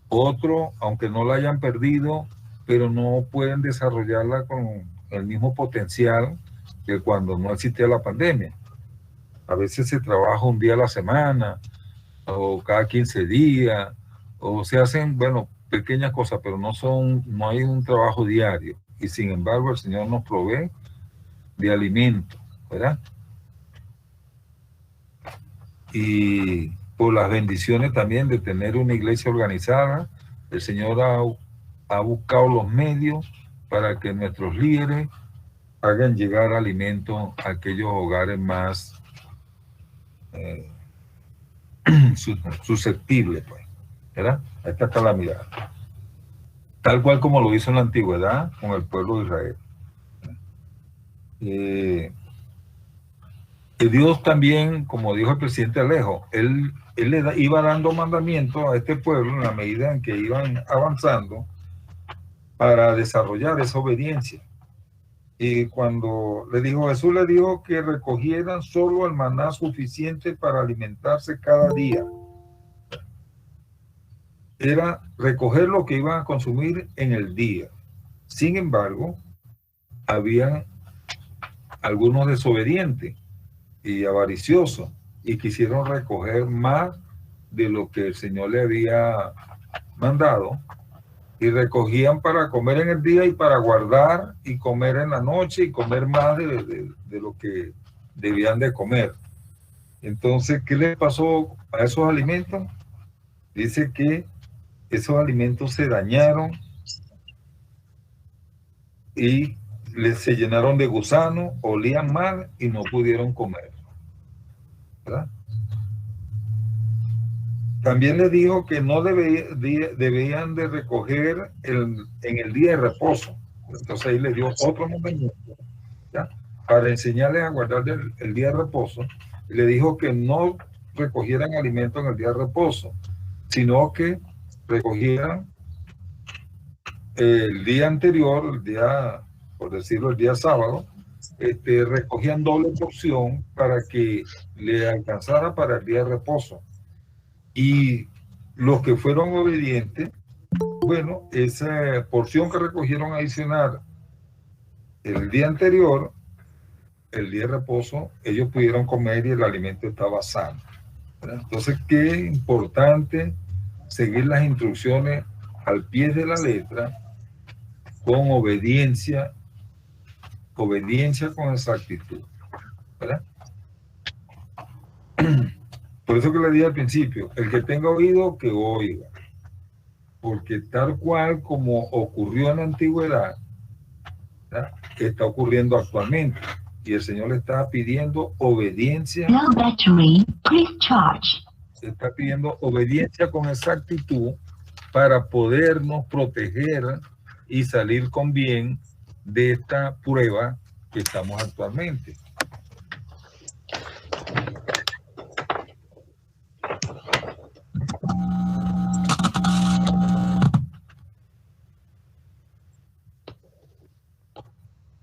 Otros, aunque no la hayan perdido, pero no pueden desarrollarla con el mismo potencial que cuando no existía la pandemia. A veces se trabaja un día a la semana, o cada 15 días, o se hacen, bueno, pequeñas cosas, pero no hay un trabajo diario. Y sin embargo, el Señor nos provee de alimento, ¿verdad? Y por las bendiciones también de tener una iglesia organizada. El Señor ha buscado los medios para que nuestros líderes hagan llegar alimento a aquellos hogares más susceptibles, pues, ¿verdad? A esta calamidad. Tal cual como lo hizo en la antigüedad con el pueblo de Israel. Dios también, como dijo el presidente Alejo, él iba dando mandamientos a este pueblo en la medida en que iban avanzando para desarrollar esa obediencia. Y cuando Jesús le dijo que recogieran solo el maná suficiente para alimentarse cada día. Era recoger lo que iban a consumir en el día. Sin embargo, habían algunos desobedientes y avariciosos y quisieron recoger más de lo que el Señor le había mandado, y recogían para comer en el día y para guardar y comer en la noche y comer más de lo que debían de comer. Entonces, ¿qué le pasó a esos alimentos? Dice que esos alimentos se dañaron y se llenaron de gusanos, olían mal y no pudieron comer, ¿verdad? También le dijo que no debían de recoger en el día de reposo. Entonces ahí le dio otro mandamiento, ¿ya?, para enseñarles a guardar el día de reposo. Y le dijo que no recogieran alimento en el día de reposo, sino que recogieran el día anterior, el día, por decirlo, el día sábado, recogían doble porción para que le alcanzara para el día de reposo. Y los que fueron obedientes, bueno, esa porción que recogieron adicional el día anterior, el día de reposo, ellos pudieron comer y el alimento estaba sano, ¿verdad? Entonces, qué importante seguir las instrucciones al pie de la letra, con obediencia con exactitud, ¿verdad? Por eso que le dije al principio, el que tenga oído, que oiga. Porque tal cual como ocurrió en la antigüedad, ¿verdad?, está ocurriendo actualmente. Y el Señor le está pidiendo obediencia. No battery, please charge. Está pidiendo obediencia con exactitud para podernos proteger y salir con bien de esta prueba que estamos actualmente.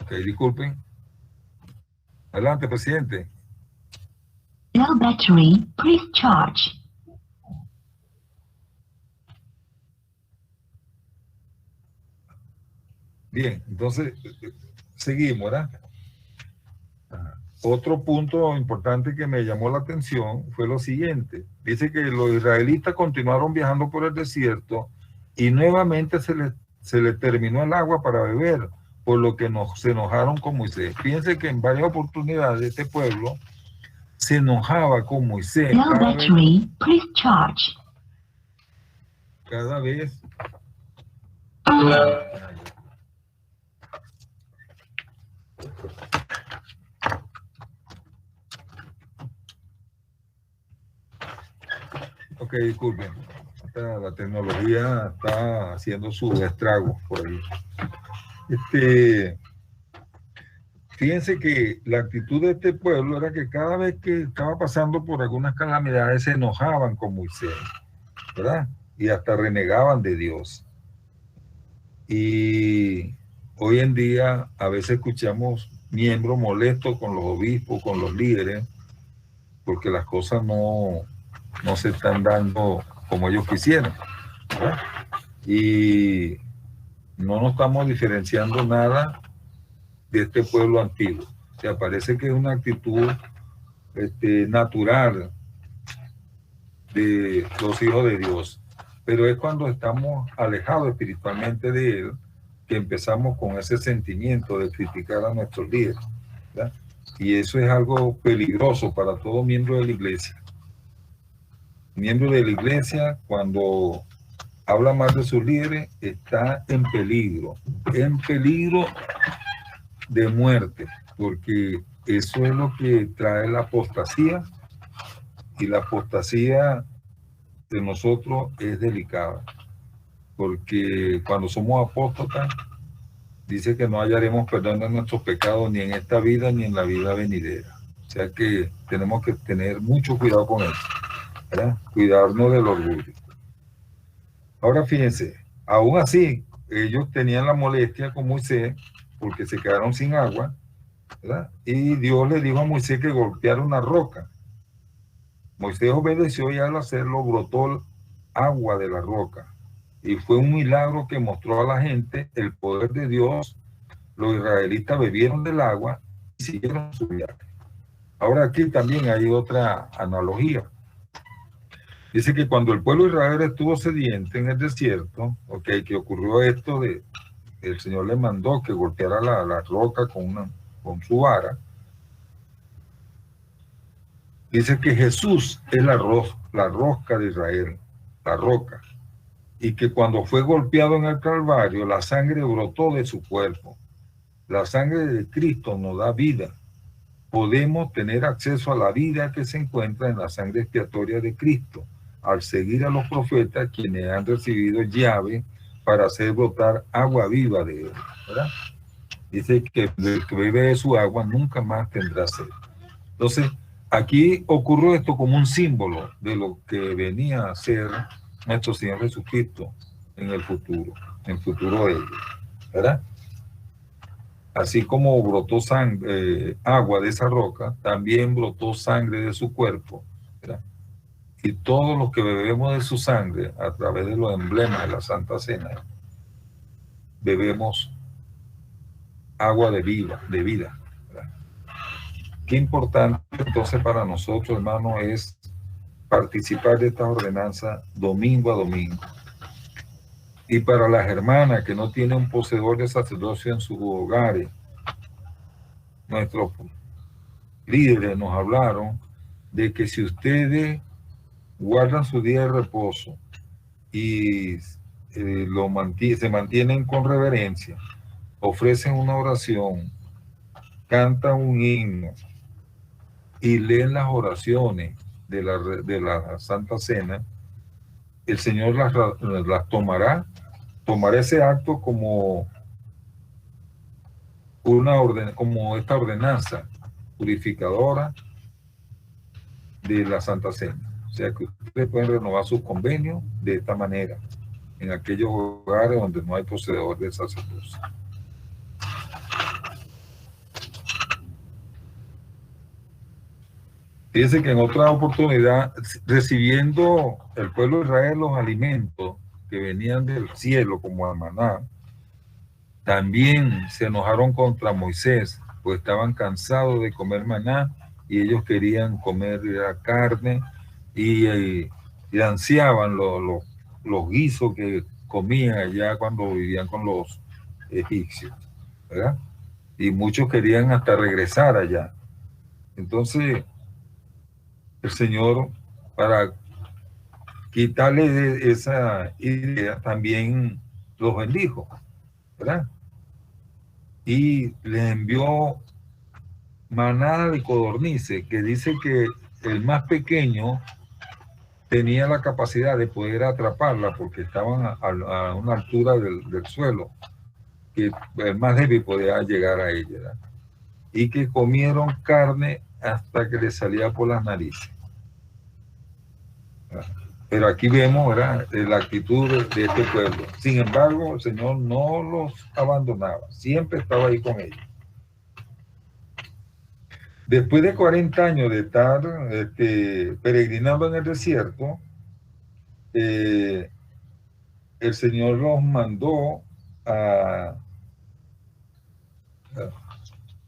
Ok, disculpen. Adelante, presidente. No battery, please charge. Bien, entonces seguimos, ¿verdad? Otro punto importante que me llamó la atención fue lo siguiente. Dice que los israelitas continuaron viajando por el desierto y nuevamente se les terminó el agua para beber, por lo que se enojaron con Moisés. Fíjense que en varias oportunidades este pueblo se enojaba con Moisés. No battery, please charge. Cada vez. Ok, disculpen. La tecnología está haciendo su estrago por ahí. Fíjense que la actitud de este pueblo era que cada vez que estaba pasando por algunas calamidades se enojaban con Moisés, ¿verdad? Y hasta renegaban de Dios. Y hoy en día a veces escuchamos miembros molestos con los obispos, con los líderes, porque las cosas no se están dando como ellos quisieran, ¿verdad? Y no nos estamos diferenciando nada de este pueblo antiguo. O sea, parece que es una actitud natural de los hijos de Dios, pero es cuando estamos alejados espiritualmente de Él que empezamos con ese sentimiento de criticar a nuestros líderes, ¿verdad? Y eso es algo peligroso para todo miembro de la iglesia. miembro de la iglesia, cuando habla mal de sus líderes, está en peligro de muerte, porque eso es lo que trae la apostasía, y la apostasía de nosotros es delicada, porque cuando somos apóstatas, dice que no hallaremos perdón de nuestros pecados ni en esta vida ni en la vida venidera. O sea que tenemos que tener mucho cuidado con eso, ¿verdad? Cuidarnos del orgullo. Ahora fíjense, aún así, ellos tenían la molestia con Moisés porque se quedaron sin agua, ¿verdad? Y Dios le dijo a Moisés que golpeara una roca. Moisés obedeció y al hacerlo brotó agua de la roca. Y fue un milagro que mostró a la gente el poder de Dios. Los israelitas bebieron del agua y siguieron su viaje. Ahora aquí también hay otra analogía. Dice que cuando el pueblo de Israel estuvo sediento en el desierto, que ocurrió esto de el Señor le mandó que golpeara la roca con su vara. Dice que Jesús es la rosca de Israel, la roca, y que cuando fue golpeado en el Calvario, la sangre brotó de su cuerpo. La sangre de Cristo nos da vida. Podemos tener acceso a la vida que se encuentra en la sangre expiatoria de Cristo, al seguir a los profetas, quienes han recibido llave para hacer brotar agua viva de él, ¿verdad? Dice que el que bebe de su agua nunca más tendrá sed. Entonces, aquí ocurrió esto como un símbolo de lo que venía a ser nuestro Señor Jesucristo en el futuro de ellos, ¿verdad? Así como brotó agua de esa roca, también brotó sangre de su cuerpo, ¿verdad? Y todos los que bebemos de su sangre, a través de los emblemas de la Santa Cena, bebemos agua de vida, ¿verdad? Qué importante entonces para nosotros, hermanos, es participar de esta ordenanza domingo a domingo. Y para las hermanas que no tienen un poseedor de sacerdocio en sus hogares, nuestros líderes nos hablaron de que si ustedes guardan su día de reposo y se mantienen con reverencia, ofrecen una oración, cantan un himno y leen las oraciones de la Santa Cena, el Señor las tomará ese acto como como esta ordenanza purificadora de la Santa Cena. O sea que ustedes pueden renovar sus convenios de esta manera en aquellos hogares donde no hay poseedor de sacerdocio. Fíjense que en otra oportunidad, recibiendo el pueblo de Israel los alimentos que venían del cielo como el maná, también se enojaron contra Moisés, pues estaban cansados de comer maná y ellos querían comer carne y ansiaban los guisos que comían allá cuando vivían con los egipcios, ¿verdad? Y muchos querían hasta regresar allá. Entonces, el Señor, para quitarle esa idea, también los bendijo, ¿verdad? Y les envió manada de codornices, que dice que el más pequeño tenía la capacidad de poder atraparla porque estaban a una altura del suelo, que el más débil podía llegar a ella, ¿verdad? Y que comieron carne hasta que les salía por las narices. Pero aquí vemos, ¿verdad?, la actitud de este pueblo. Sin embargo, el Señor no los abandonaba, siempre estaba ahí con ellos. Después de 40 años de estar peregrinando en el desierto, el Señor los mandó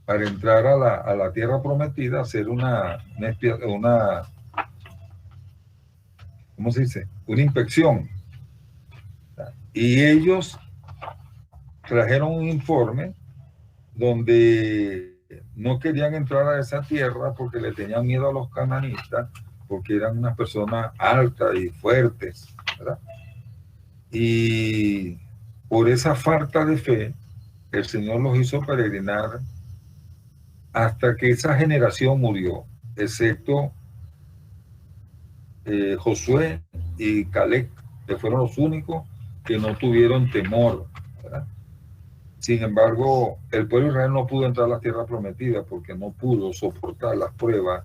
para entrar a la tierra prometida, a hacer una ¿cómo se dice? Una inspección. Y ellos trajeron un informe donde no querían entrar a esa tierra porque le tenían miedo a los cananistas, porque eran unas personas altas y fuertes, ¿verdad? Y por esa falta de fe, el Señor los hizo peregrinar hasta que esa generación murió, excepto Josué y Caleb, que fueron los únicos que no tuvieron temor, ¿verdad? Sin embargo, el pueblo de Israel no pudo entrar a la tierra prometida porque no pudo soportar las pruebas,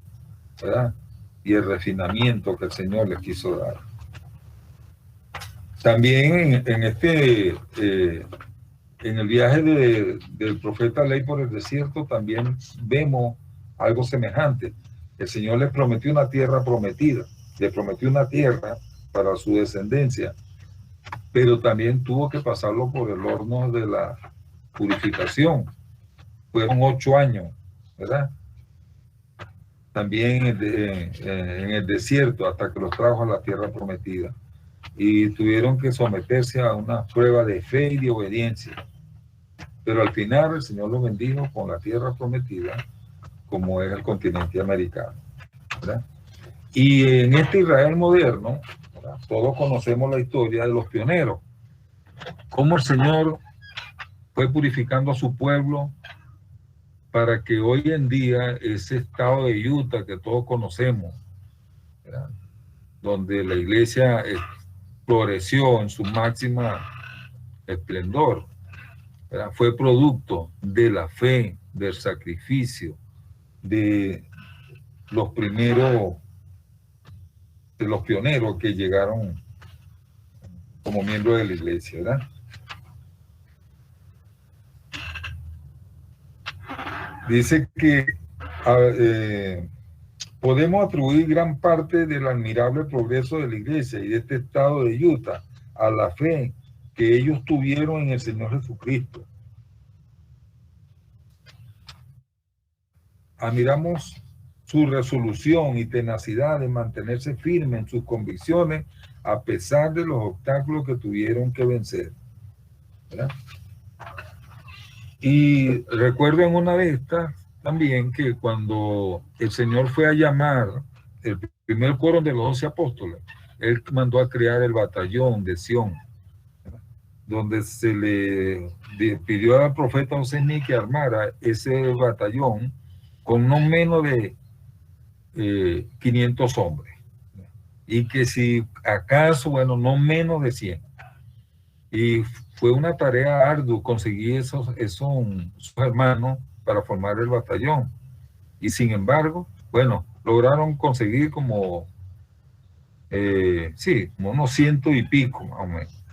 ¿verdad? Y el refinamiento que el Señor les quiso dar. También en el viaje del profeta Ley por el desierto también vemos algo semejante. El Señor les prometió una tierra prometida, le prometió una tierra para su descendencia, pero también tuvo que pasarlo por el horno de la purificación. Fueron 8 años, ¿verdad? También en el desierto hasta que los trajo a la tierra prometida. Y tuvieron que someterse a una prueba de fe y de obediencia. Pero al final el Señor los bendijo con la tierra prometida, como es el continente americano, ¿verdad? Y en este Israel moderno, ¿verdad? Todos conocemos la historia de los pioneros. Cómo el Señor fue purificando a su pueblo para que hoy en día ese estado de Utah que todos conocemos, ¿verdad? Donde la iglesia floreció en su máxima esplendor, ¿verdad? Fue producto de la fe, del sacrificio, de los primeros, de los pioneros que llegaron como miembros de la iglesia, ¿verdad? Dice que podemos atribuir gran parte del admirable progreso de la iglesia y de este estado de Utah a la fe que ellos tuvieron en el Señor Jesucristo. Admiramos su resolución y tenacidad de mantenerse firme en sus convicciones a pesar de los obstáculos que tuvieron que vencer, ¿verdad? Y recuerdo en una de estas también que cuando el Señor fue a llamar el primer coro de los 12 apóstoles, Él mandó a crear el batallón de Sión, ¿verdad? Donde se le pidió al profeta José Smith que armara ese batallón con no menos de 500 hombres, ¿verdad? Y que si acaso, bueno, no menos de 100. Y fue una tarea ardua conseguir esos hermanos para formar el batallón. Y sin embargo, bueno, lograron conseguir como, como unos 100 y pico, más o menos.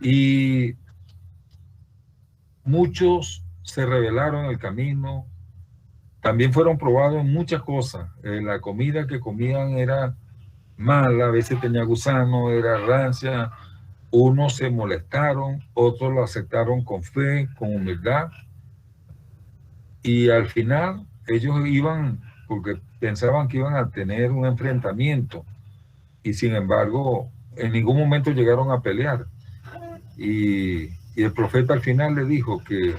Y muchos se rebelaron en el camino. También fueron probados en muchas cosas. La comida que comían era mala, a veces tenía gusano, era rancia. Unos se molestaron, otros lo aceptaron con fe, con humildad. Y al final ellos iban, porque pensaban que iban a tener un enfrentamiento. Y sin embargo, en ningún momento llegaron a pelear. Y el profeta al final le dijo que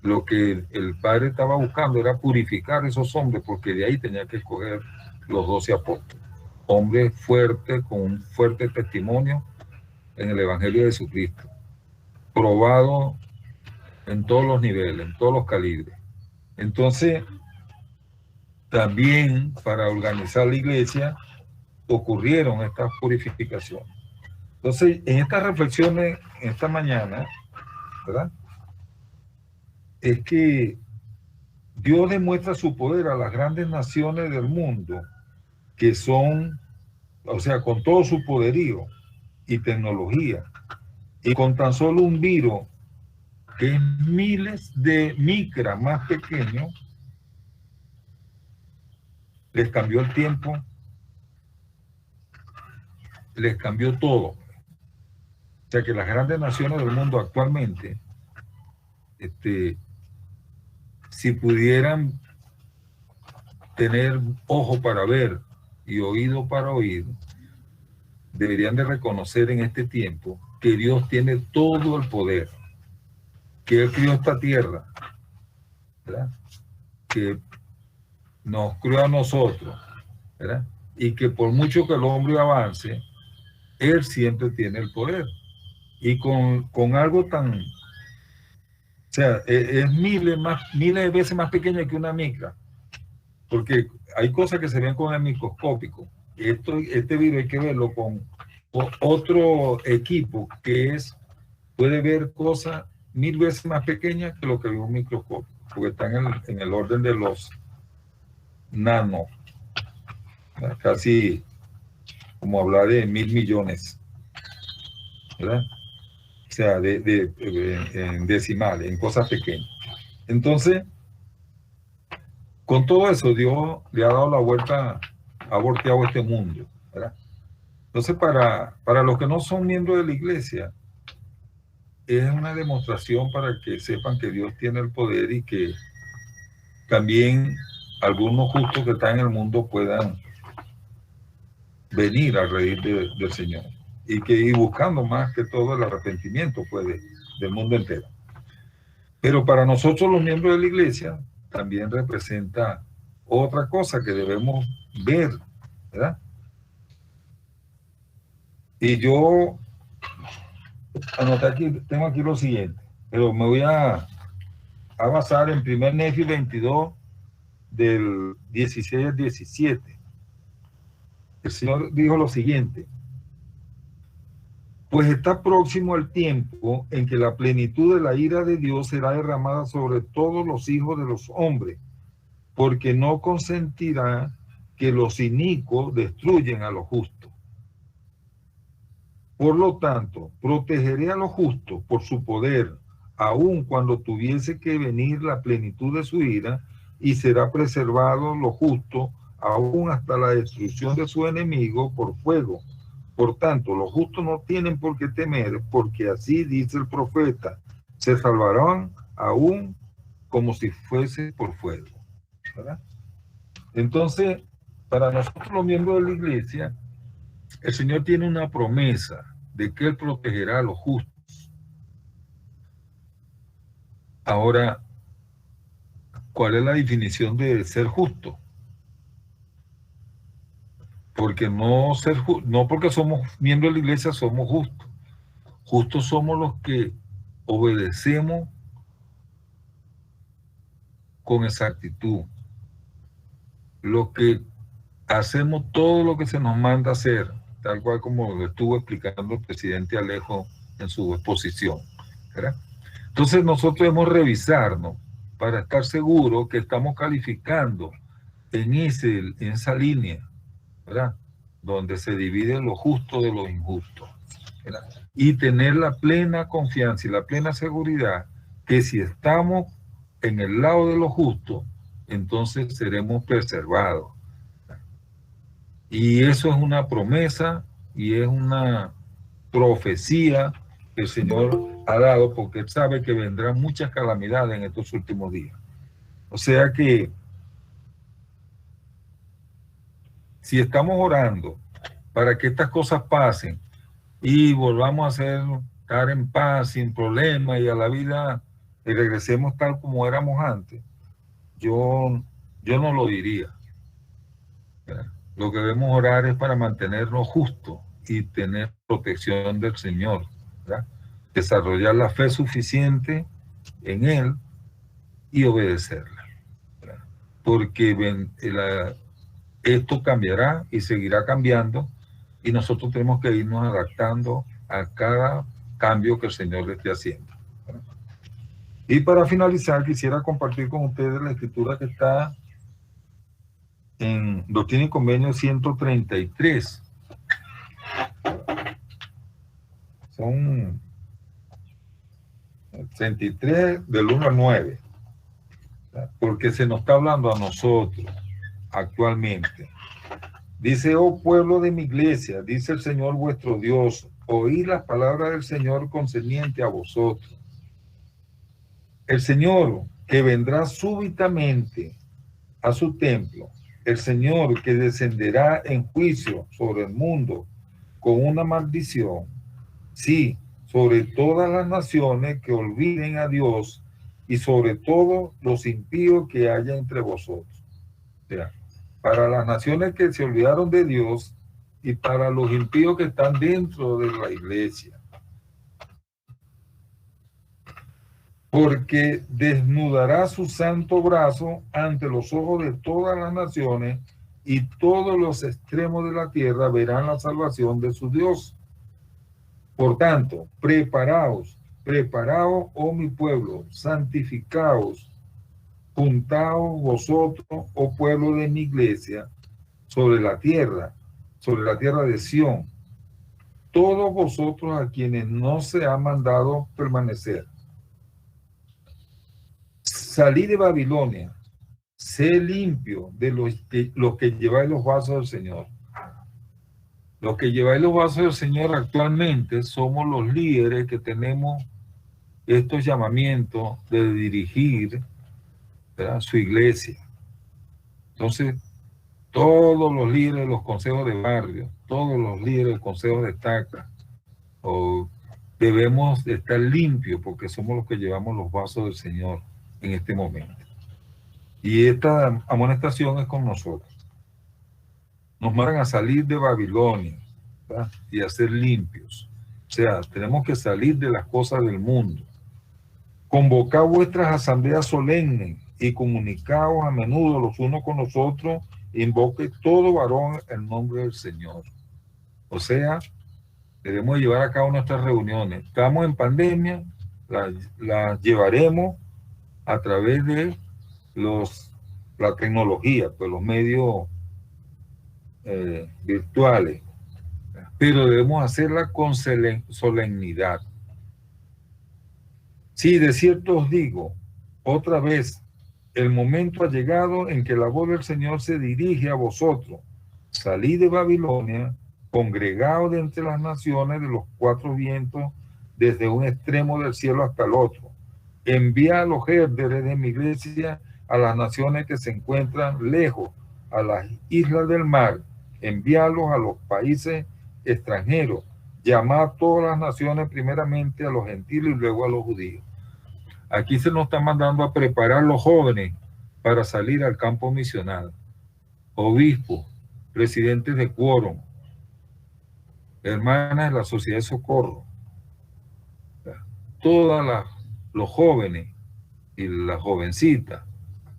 lo que el Padre estaba buscando era purificar a esos hombres, porque de ahí tenía que escoger los 12 apóstoles. Hombres fuertes, con un fuerte testimonio en el Evangelio de Jesucristo, probado en todos los niveles, en todos los calibres. Entonces, también para organizar la iglesia ocurrieron estas purificaciones. Entonces, en estas reflexiones, esta mañana, ¿verdad? Es que Dios demuestra su poder a las grandes naciones del mundo, que son, o sea, con todo su poderío y tecnología, y con tan solo un virus que es miles de micras más pequeño, les cambió el tiempo, les cambió todo. O sea que las grandes naciones del mundo actualmente, si pudieran tener ojo para ver y oído para oír, deberían de reconocer en este tiempo que Dios tiene todo el poder, que Él crió esta tierra, ¿verdad? Que nos crió a nosotros, ¿verdad? y que por mucho que el hombre avance, él siempre tiene el poder. Y con algo tan, o sea, es miles de veces más pequeña que una micra, porque hay cosas que se ven con el microscópico. Este virus hay que verlo con otro equipo que puede ver cosas 1000 veces más pequeñas que lo que ve un microscopio, porque están en el orden de los nano, casi como hablar de 1000 millones, ¿verdad? O sea, en decimales, en cosas pequeñas. Entonces, con todo eso, Dios le ha dado la vuelta, ha volteado este mundo, ¿verdad? Entonces, para los que no son miembros de la iglesia, es una demostración para que sepan que Dios tiene el poder y que también algunos justos que están en el mundo puedan venir a reír del Señor. Y buscando más que todo el arrepentimiento del mundo entero. Pero para nosotros los miembros de la iglesia también representa otra cosa que debemos ver, ¿verdad? Y yo anoté aquí, tengo aquí lo siguiente, pero me voy a basar en 1 Nefi 22 del 16 al 17. El Señor dijo lo siguiente: pues está próximo el tiempo en que la plenitud de la ira de Dios será derramada sobre todos los hijos de los hombres, porque no consentirá que los inicuos destruyan a los justos. Por lo tanto, protegeré a los justos por su poder, aun cuando tuviese que venir la plenitud de su ira, y será preservado lo justo, aun hasta la destrucción de su enemigo por fuego. Por tanto, los justos no tienen por qué temer, porque así dice el profeta: se salvarán aún como si fuese por fuego, ¿verdad? Entonces, para nosotros los miembros de la iglesia, el Señor tiene una promesa de que Él protegerá a los justos. Ahora, ¿cuál es la definición de ser justo? Porque no porque somos miembros de la iglesia somos justos. Justos somos los que obedecemos con exactitud, los que hacemos todo lo que se nos manda hacer, tal cual como lo estuvo explicando el presidente Alejo en su exposición, ¿verdad? Entonces nosotros debemos revisarnos para estar seguros que estamos calificando en esa línea, ¿verdad? Donde se divide lo justo de lo injusto, ¿verdad? Y tener la plena confianza y la plena seguridad que si estamos en el lado de lo justo, entonces seremos preservados. Y eso es una promesa y es una profecía que el Señor ha dado, porque Él sabe que vendrán muchas calamidades en estos últimos días. O sea que si estamos orando para que estas cosas pasen y volvamos a estar en paz, sin problemas y a la vida y regresemos tal como éramos antes, yo no lo diría. Lo que debemos orar es para mantenernos justos y tener protección del Señor, ¿verdad? Desarrollar la fe suficiente en Él y obedecerla, ¿verdad? Porque esto cambiará y seguirá cambiando y nosotros tenemos que irnos adaptando a cada cambio que el Señor le esté haciendo, ¿verdad? Y para finalizar, quisiera compartir con ustedes la escritura que está en Doctrina y Convenio 133. Son 33 del 1 al 9. Porque se nos está hablando a nosotros actualmente. Dice: oh pueblo de mi iglesia, dice el Señor vuestro Dios, oíd las palabras del Señor concerniente a vosotros. El Señor que vendrá súbitamente a su templo, el Señor que descenderá en juicio sobre el mundo con una maldición, sí, sobre todas las naciones que olviden a Dios y sobre todos los impíos que haya entre vosotros. O sea, para las naciones que se olvidaron de Dios y para los impíos que están dentro de la iglesia. Porque desnudará su santo brazo ante los ojos de todas las naciones, y todos los extremos de la tierra verán la salvación de su Dios. Por tanto, preparaos, oh mi pueblo, santificaos, juntaos vosotros, oh pueblo de mi iglesia, sobre la tierra de Sión, todos vosotros a quienes no se ha mandado permanecer. Salí de Babilonia, sé limpio de los que lleváis los vasos del Señor. Los que lleváis los vasos del Señor actualmente somos los líderes que tenemos estos llamamientos de dirigir, ¿verdad?, su iglesia. Entonces, todos los líderes de los consejos de barrio, todos los líderes del consejo de estaca, debemos estar limpios porque somos los que llevamos los vasos del Señor en este momento. Y esta amonestación es con nosotros. Nos mandan a salir de Babilonia, ¿verdad?, y a ser limpios. O sea, tenemos que salir de las cosas del mundo. Convocad vuestras asambleas solemnes y comunicaos a menudo los unos con los otros. Invoque todo varón el nombre del Señor. O sea, debemos llevar a cabo nuestras reuniones. Estamos en pandemia, las llevaremos a través de la tecnología, pues los medios virtuales, pero debemos hacerla con solemnidad. Sí, de cierto os digo, otra vez, el momento ha llegado en que la voz del Señor se dirige a vosotros. Salid de Babilonia, congregaos de entre las naciones de los cuatro vientos, desde un extremo del cielo hasta el otro. Envía a los hérderes de mi iglesia a las naciones que se encuentran lejos, a las islas del mar. Envíalos a los países extranjeros. Llamad a todas las naciones, primeramente a los gentiles y luego a los judíos. Aquí se nos está mandando a preparar los jóvenes para salir al campo misional. Obispos, presidentes de quórum, hermanas de la Sociedad de Socorro, todos los jóvenes y las jovencitas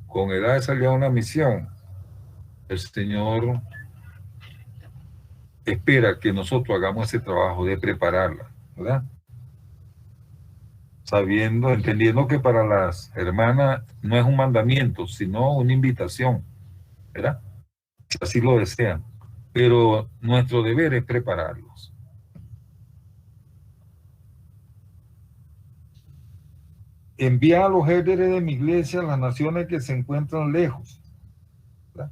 con edad de salir a una misión. El Señor espera que nosotros hagamos ese trabajo de prepararla, ¿verdad? Sabiendo, entendiendo que para las hermanas no es un mandamiento, sino una invitación, ¿verdad? Si así lo desean. Pero nuestro deber es prepararlos. Envía a los líderes de mi iglesia a las naciones que se encuentran lejos, ¿verdad?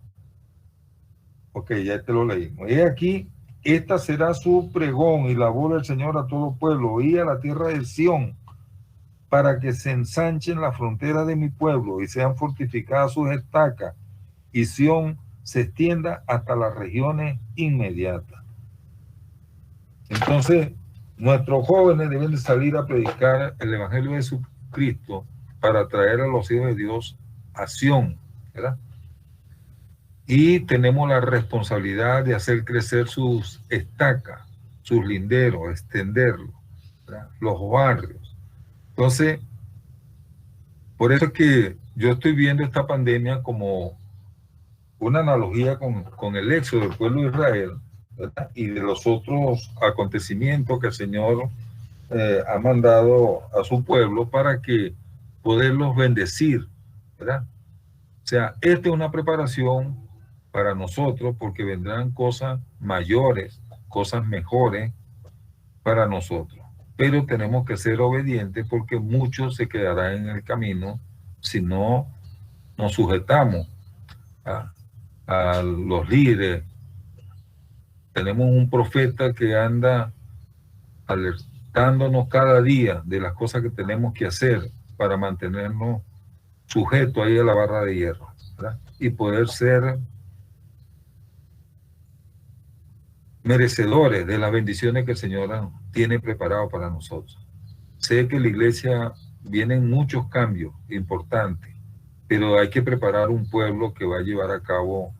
Ok, ya te lo leímos. He aquí, esta será su pregón y la voz del Señor a todo pueblo. Oí a la tierra de Sión, para que se ensanchen las fronteras de mi pueblo y sean fortificadas sus estacas, y Sión se extienda hasta las regiones inmediatas. Entonces, nuestros jóvenes deben de salir a predicar el Evangelio de Jesucristo para traer a los hijos de Dios a Sión, ¿verdad? Y tenemos la responsabilidad de hacer crecer sus estacas, sus linderos, extenderlos, ¿verdad?, los barrios. Entonces, por eso es que yo estoy viendo esta pandemia como una analogía con el éxodo del pueblo de Israel, ¿verdad?, y de los otros acontecimientos que el Señor ha mandado a su pueblo para que poderlos bendecir, ¿verdad? O sea, esta es una preparación para nosotros porque vendrán cosas mayores, cosas mejores para nosotros. Pero tenemos que ser obedientes porque muchos se quedarán en el camino si no nos sujetamos a los líderes. Tenemos un profeta que anda alertándonos cada día de las cosas que tenemos que hacer para mantenernos sujetos ahí a la barra de hierro, ¿verdad?, y poder ser merecedores de las bendiciones que el Señor tiene preparado para nosotros. Sé que en la iglesia vienen muchos cambios importantes, pero hay que preparar un pueblo que va a llevar a cabo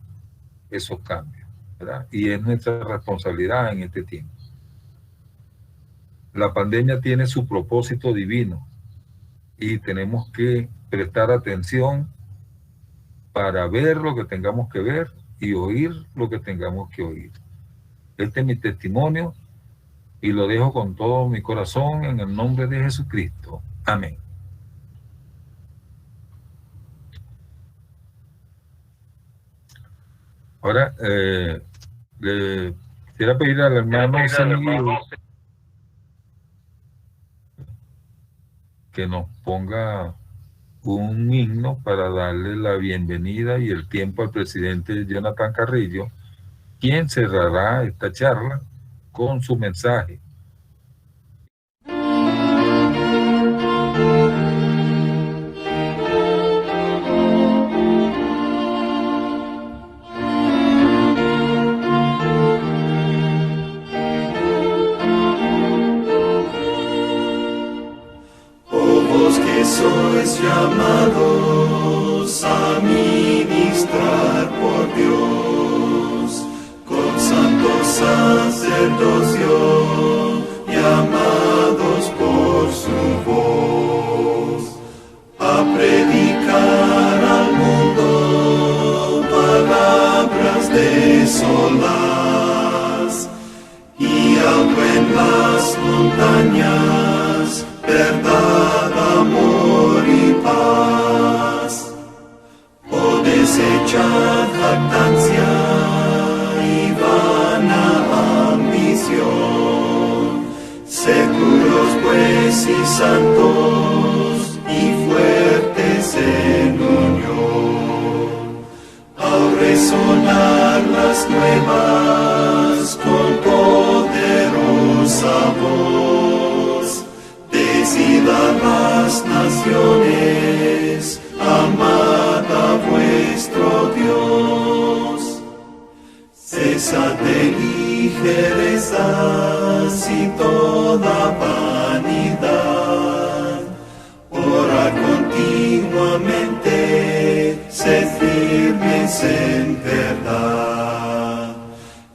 esos cambios, ¿verdad? Y es nuestra responsabilidad en este tiempo. La pandemia tiene su propósito divino y tenemos que prestar atención para ver lo que tengamos que ver y oír lo que tengamos que oír. Este es mi testimonio y lo dejo con todo mi corazón en el nombre de Jesucristo. Amén. Ahora, le quisiera pedir al hermano que nos ponga un himno para darle la bienvenida y el tiempo al presidente Jonathan Carrillo, quien cerrará esta charla con su mensaje. Sois llamados a ministrar por Dios, con santo sacerdocio, llamados por su voz, a predicar al mundo palabras de solaz, y alto en las montañas, verdad, amor y paz. O desechad jactancia y vana ambición, seguros pues y santos y fuertes en unión. Al resonar las nuevas con poderosa voz, decidan las naciones, amad a vuestro Dios. Cesad de ligerezas y toda vanidad, orad continuamente, sed firmes en verdad.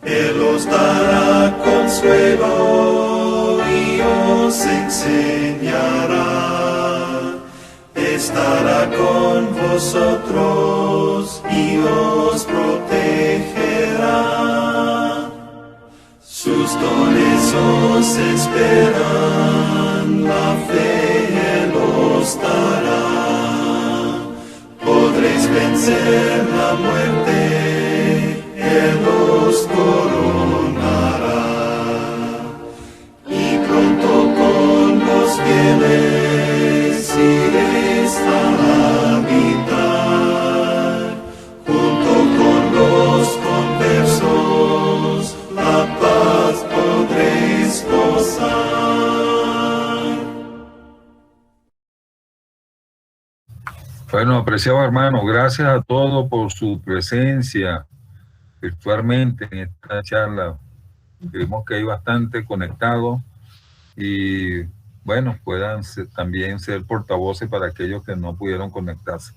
Él os dará consuelo y os enseñará, estará con vosotros y os protegerá. Sus dones os esperan, la fe Él os dará. Podréis vencer la muerte, Él os coronará. Y pronto con los fieles iréis a habitar, junto con los conversos, la paz podréis gozar. Bueno, apreciado hermano, gracias a todos por su presencia virtualmente en esta charla. Vemos que hay bastante conectados y bueno, puedan también ser portavoces para aquellos que no pudieron conectarse.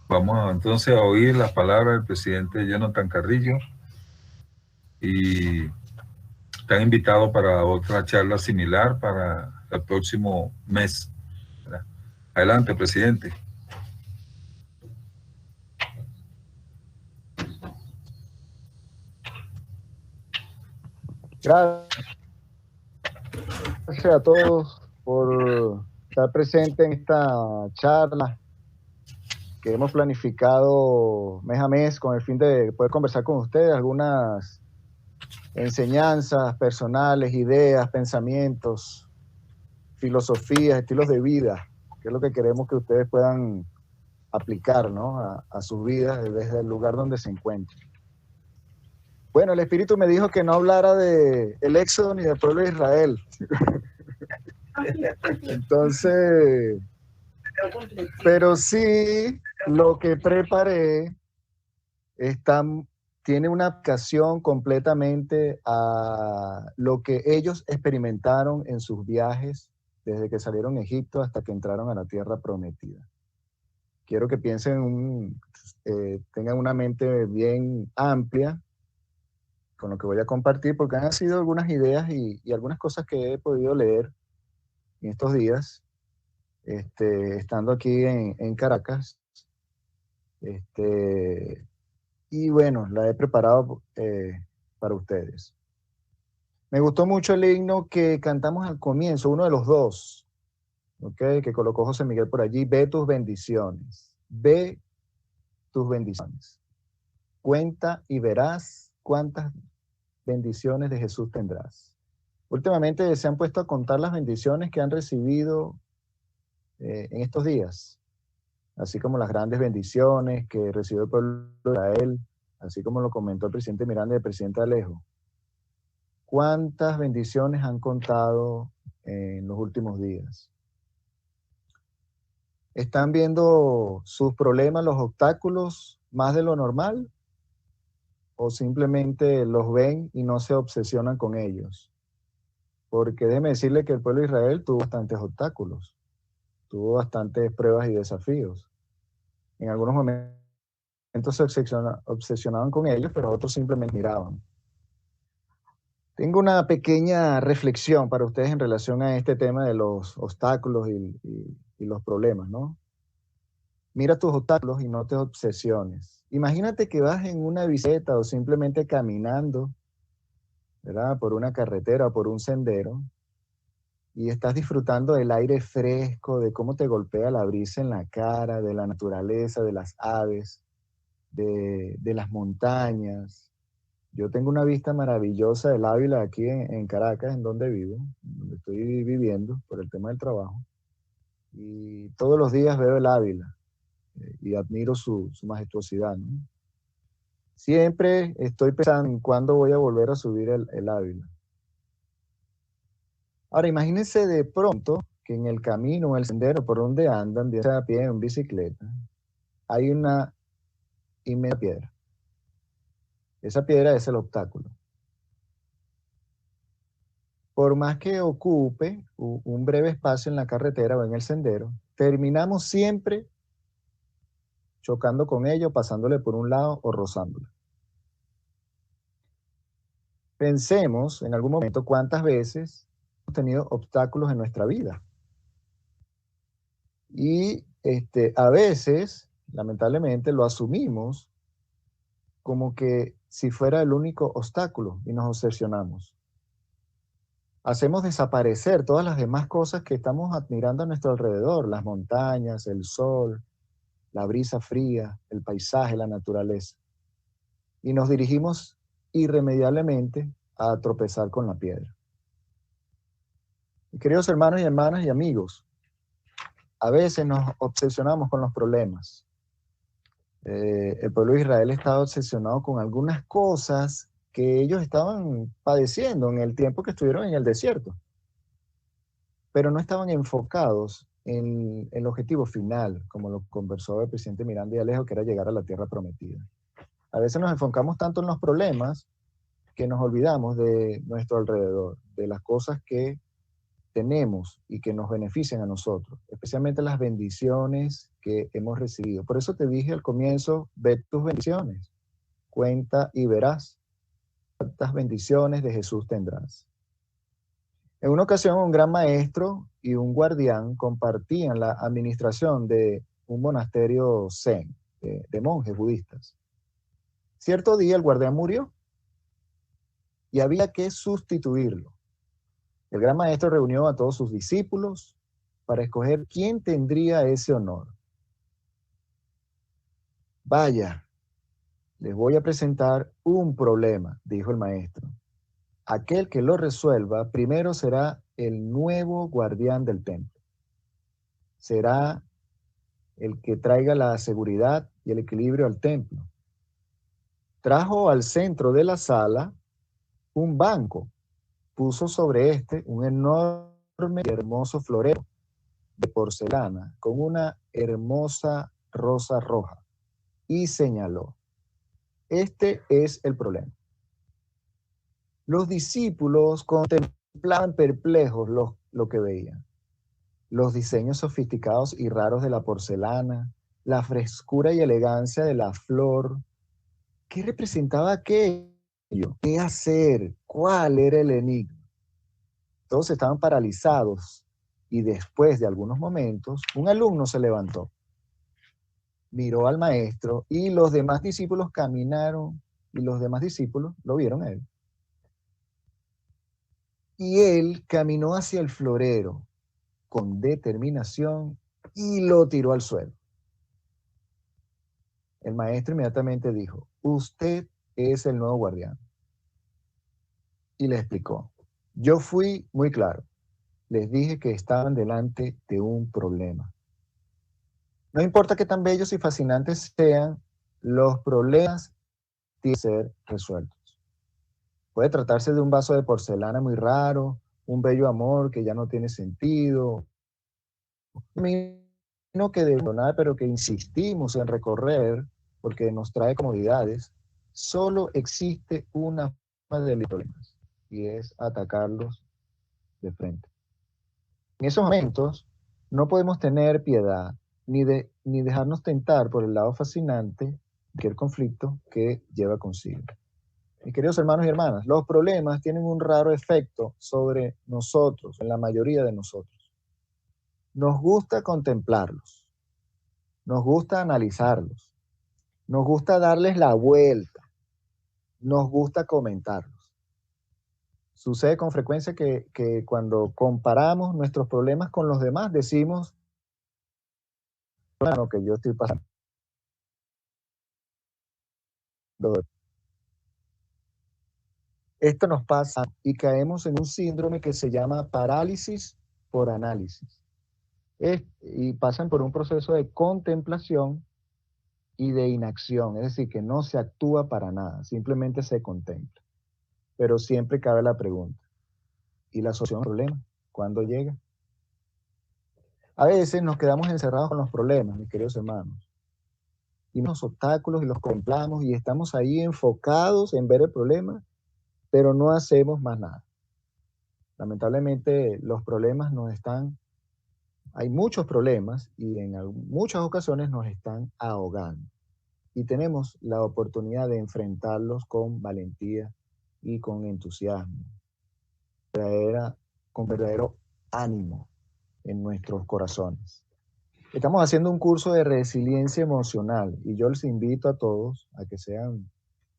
Vamos entonces a oír las palabras del presidente Jonathan Carrillo y están invitados para otra charla similar para el próximo mes. Adelante, presidente. Gracias a todos por estar presentes en esta charla que hemos planificado mes a mes con el fin de poder conversar con ustedes algunas enseñanzas personales, ideas, pensamientos, filosofías, estilos de vida, que es lo que queremos que ustedes puedan aplicar, ¿no?, a sus vidas desde el lugar donde se encuentren. Bueno, el Espíritu me dijo que no hablara de el Éxodo ni del pueblo de Israel. Entonces, pero sí, lo que preparé tiene una aplicación completamente a lo que ellos experimentaron en sus viajes desde que salieron de Egipto hasta que entraron a la tierra prometida. quiero que piensen, tengan una mente bien amplia con lo que voy a compartir, porque han sido algunas ideas y algunas cosas que he podido leer en estos días, estando aquí en Caracas. Y bueno, la he preparado para ustedes. Me gustó mucho el himno que cantamos al comienzo, uno de los dos, ¿okay? Que colocó José Miguel por allí. Ve tus bendiciones, ve tus bendiciones. Cuenta y verás cuántas bendiciones de Jesús tendrás. Últimamente se han puesto a contar las bendiciones que han recibido en estos días, así como las grandes bendiciones que recibió el pueblo de Israel, así como lo comentó el presidente Miranda y el presidente Alejo. ¿Cuántas bendiciones han contado en los últimos días? ¿Están viendo sus problemas, los obstáculos, más de lo normal? ¿O simplemente los ven y no se obsesionan con ellos? Porque déjeme decirle que el pueblo de Israel tuvo bastantes obstáculos, tuvo bastantes pruebas y desafíos. En algunos momentos se obsesionaban con ellos, pero otros simplemente miraban. Tengo una pequeña reflexión para ustedes en relación a este tema de los obstáculos y los problemas, ¿no? Mira tus obstáculos y no te obsesiones. Imagínate que vas en una bicicleta o simplemente caminando, ¿verdad? Por una carretera o por un sendero y estás disfrutando del aire fresco, de cómo te golpea la brisa en la cara, de la naturaleza, de las aves, de las montañas. Yo tengo una vista maravillosa del Ávila aquí en Caracas, en donde vivo, en donde estoy viviendo por el tema del trabajo. Y todos los días veo el Ávila y admiro su majestuosidad, ¿no? Siempre estoy pensando en cuándo voy a volver a subir el Ávila. Ahora, imagínense de pronto que en el camino o el sendero por donde andan, bien sea a pie o en bicicleta, hay una inmensa piedra. Esa piedra es el obstáculo. Por más que ocupe un breve espacio en la carretera o en el sendero, terminamos siempre chocando con ello, pasándole por un lado o rozándole. Pensemos en algún momento cuántas veces hemos tenido obstáculos en nuestra vida. Y a veces, lamentablemente, lo asumimos como que si fuera el único obstáculo y nos obsesionamos. Hacemos desaparecer todas las demás cosas que estamos admirando a nuestro alrededor, las montañas, el sol, la brisa fría, el paisaje, la naturaleza. Y nos dirigimos irremediablemente a tropezar con la piedra. Y queridos hermanos y hermanas y amigos, a veces nos obsesionamos con los problemas. El pueblo de Israel estaba obsesionado con algunas cosas que ellos estaban padeciendo en el tiempo que estuvieron en el desierto, pero no estaban enfocados en el objetivo final, como lo conversó el presidente Miranda y Alejo, que era llegar a la tierra prometida. A veces nos enfocamos tanto en los problemas que nos olvidamos de nuestro alrededor, de las cosas que tenemos y que nos benefician a nosotros, especialmente las bendiciones que hemos recibido. Por eso te dije al comienzo, ve tus bendiciones, cuenta y verás cuántas bendiciones de Jesús tendrás. En una ocasión, un gran maestro y un guardián compartían la administración de un monasterio zen, de monjes budistas. Cierto día el guardián murió y había que sustituirlo. El gran maestro reunió a todos sus discípulos para escoger quién tendría ese honor. Vaya, les voy a presentar un problema, dijo el maestro. Aquel que lo resuelva primero será el nuevo guardián del templo. Será el que traiga la seguridad y el equilibrio al templo. Trajo al centro de la sala un banco. Puso sobre este un enorme y hermoso florero de porcelana con una hermosa rosa roja y señaló: este es el problema. Los discípulos contemplaban perplejos lo que veían. Los diseños sofisticados y raros de la porcelana, la frescura y elegancia de la flor. ¿Qué representaba aquello? ¿Qué hacer? ¿Cuál era el enigma? Todos estaban paralizados y después de algunos momentos, un alumno se levantó, miró al maestro y los demás discípulos caminaron y los demás discípulos lo vieron a él. Y él caminó hacia el florero con determinación y lo tiró al suelo. El maestro inmediatamente dijo, usted es el nuevo guardián. Y le explicó, yo fui muy claro. Les dije que estaban delante de un problema. No importa qué tan bellos y fascinantes sean, los problemas tienen que ser resueltos. Puede tratarse de un vaso de porcelana muy raro, un bello amor que ya no tiene sentido, un camino que de nada, pero que insistimos en recorrer porque nos trae comodidades. Solo existe una forma de problemas y es atacarlos de frente. En esos momentos no podemos tener piedad ni dejarnos tentar por el lado fascinante de cualquier conflicto que lleva consigo. Mis queridos hermanos y hermanas, los problemas tienen un raro efecto sobre nosotros, en la mayoría de nosotros. Nos gusta contemplarlos, nos gusta analizarlos, nos gusta darles la vuelta, nos gusta comentarlos. Sucede con frecuencia que cuando comparamos nuestros problemas con los demás, decimos, bueno, que yo estoy pasando. Esto nos pasa y caemos en un síndrome que se llama parálisis por análisis. Y pasan por un proceso de contemplación y de inacción, es decir, que no se actúa para nada, simplemente se contempla. Pero siempre cabe la pregunta, ¿y la solución al problema? ¿Cuándo llega? A veces nos quedamos encerrados con los problemas, mis queridos hermanos, y los obstáculos y los contemplamos y estamos ahí enfocados en ver el problema, pero no hacemos más nada. Lamentablemente los problemas hay muchos problemas y en muchas ocasiones nos están ahogando. Y tenemos la oportunidad de enfrentarlos con valentía y con entusiasmo, con verdadero ánimo en nuestros corazones. Estamos haciendo un curso de resiliencia emocional y yo les invito a todos a que sean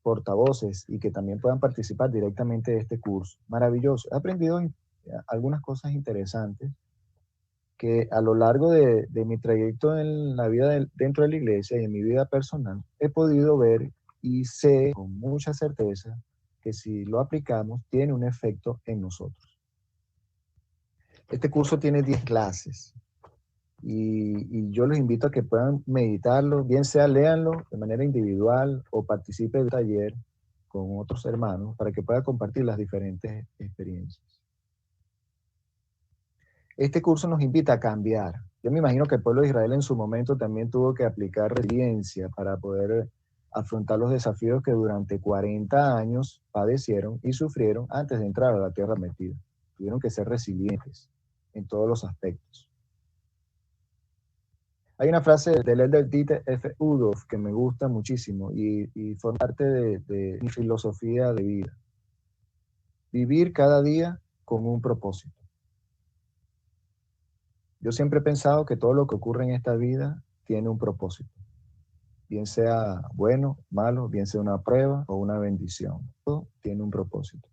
portavoces y que también puedan participar directamente de este curso. Maravilloso. He aprendido algunas cosas interesantes que a lo largo de mi trayecto en la vida dentro de la iglesia y en mi vida personal he podido ver y sé con mucha certeza que si lo aplicamos tiene un efecto en nosotros. Este curso tiene 10 clases y yo les invito a que puedan meditarlo, bien sea léanlo de manera individual o participe del taller con otros hermanos para que puedan compartir las diferentes experiencias. Este curso nos invita a cambiar. Yo me imagino que el pueblo de Israel en su momento también tuvo que aplicar resiliencia para poder afrontar los desafíos que durante 40 años padecieron y sufrieron antes de entrar a la tierra prometida. Tuvieron que ser resilientes en todos los aspectos. Hay una frase del elder Dieter F. Udof que me gusta muchísimo y forma parte de mi filosofía de vida. Vivir cada día con un propósito. Yo siempre he pensado que todo lo que ocurre en esta vida tiene un propósito. Bien sea bueno, malo, bien sea una prueba o una bendición. Todo tiene un propósito.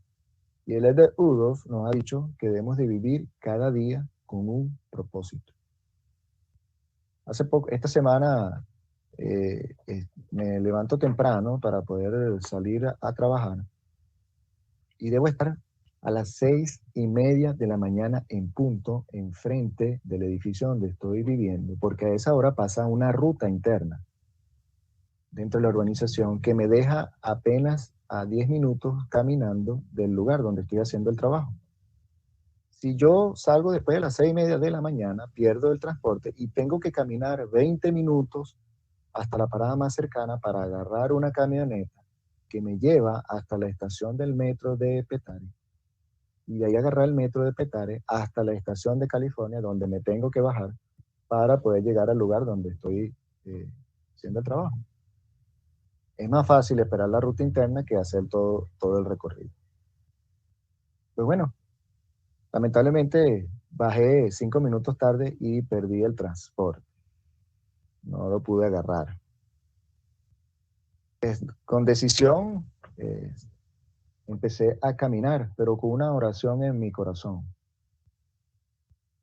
Y el elder Udof nos ha dicho que debemos de vivir cada día con un propósito. Esta semana me levanto temprano para poder salir a trabajar y debo estar a las 6:30 de la mañana en punto, enfrente del edificio donde estoy viviendo, porque a esa hora pasa una ruta interna dentro de la urbanización que me deja apenas a 10 minutos caminando del lugar donde estoy haciendo el trabajo. Si yo salgo después de las 6:30 de la mañana, pierdo el transporte y tengo que caminar 20 minutos hasta la parada más cercana para agarrar una camioneta que me lleva hasta la estación del metro de Petare. Y de ahí agarrar el metro de Petare hasta la estación de California, donde me tengo que bajar para poder llegar al lugar donde estoy haciendo el trabajo. Es más fácil esperar la ruta interna que hacer todo el recorrido. Pues bueno, lamentablemente bajé 5 minutos tarde y perdí el transporte. No lo pude agarrar. Con decisión empecé a caminar, pero con una oración en mi corazón.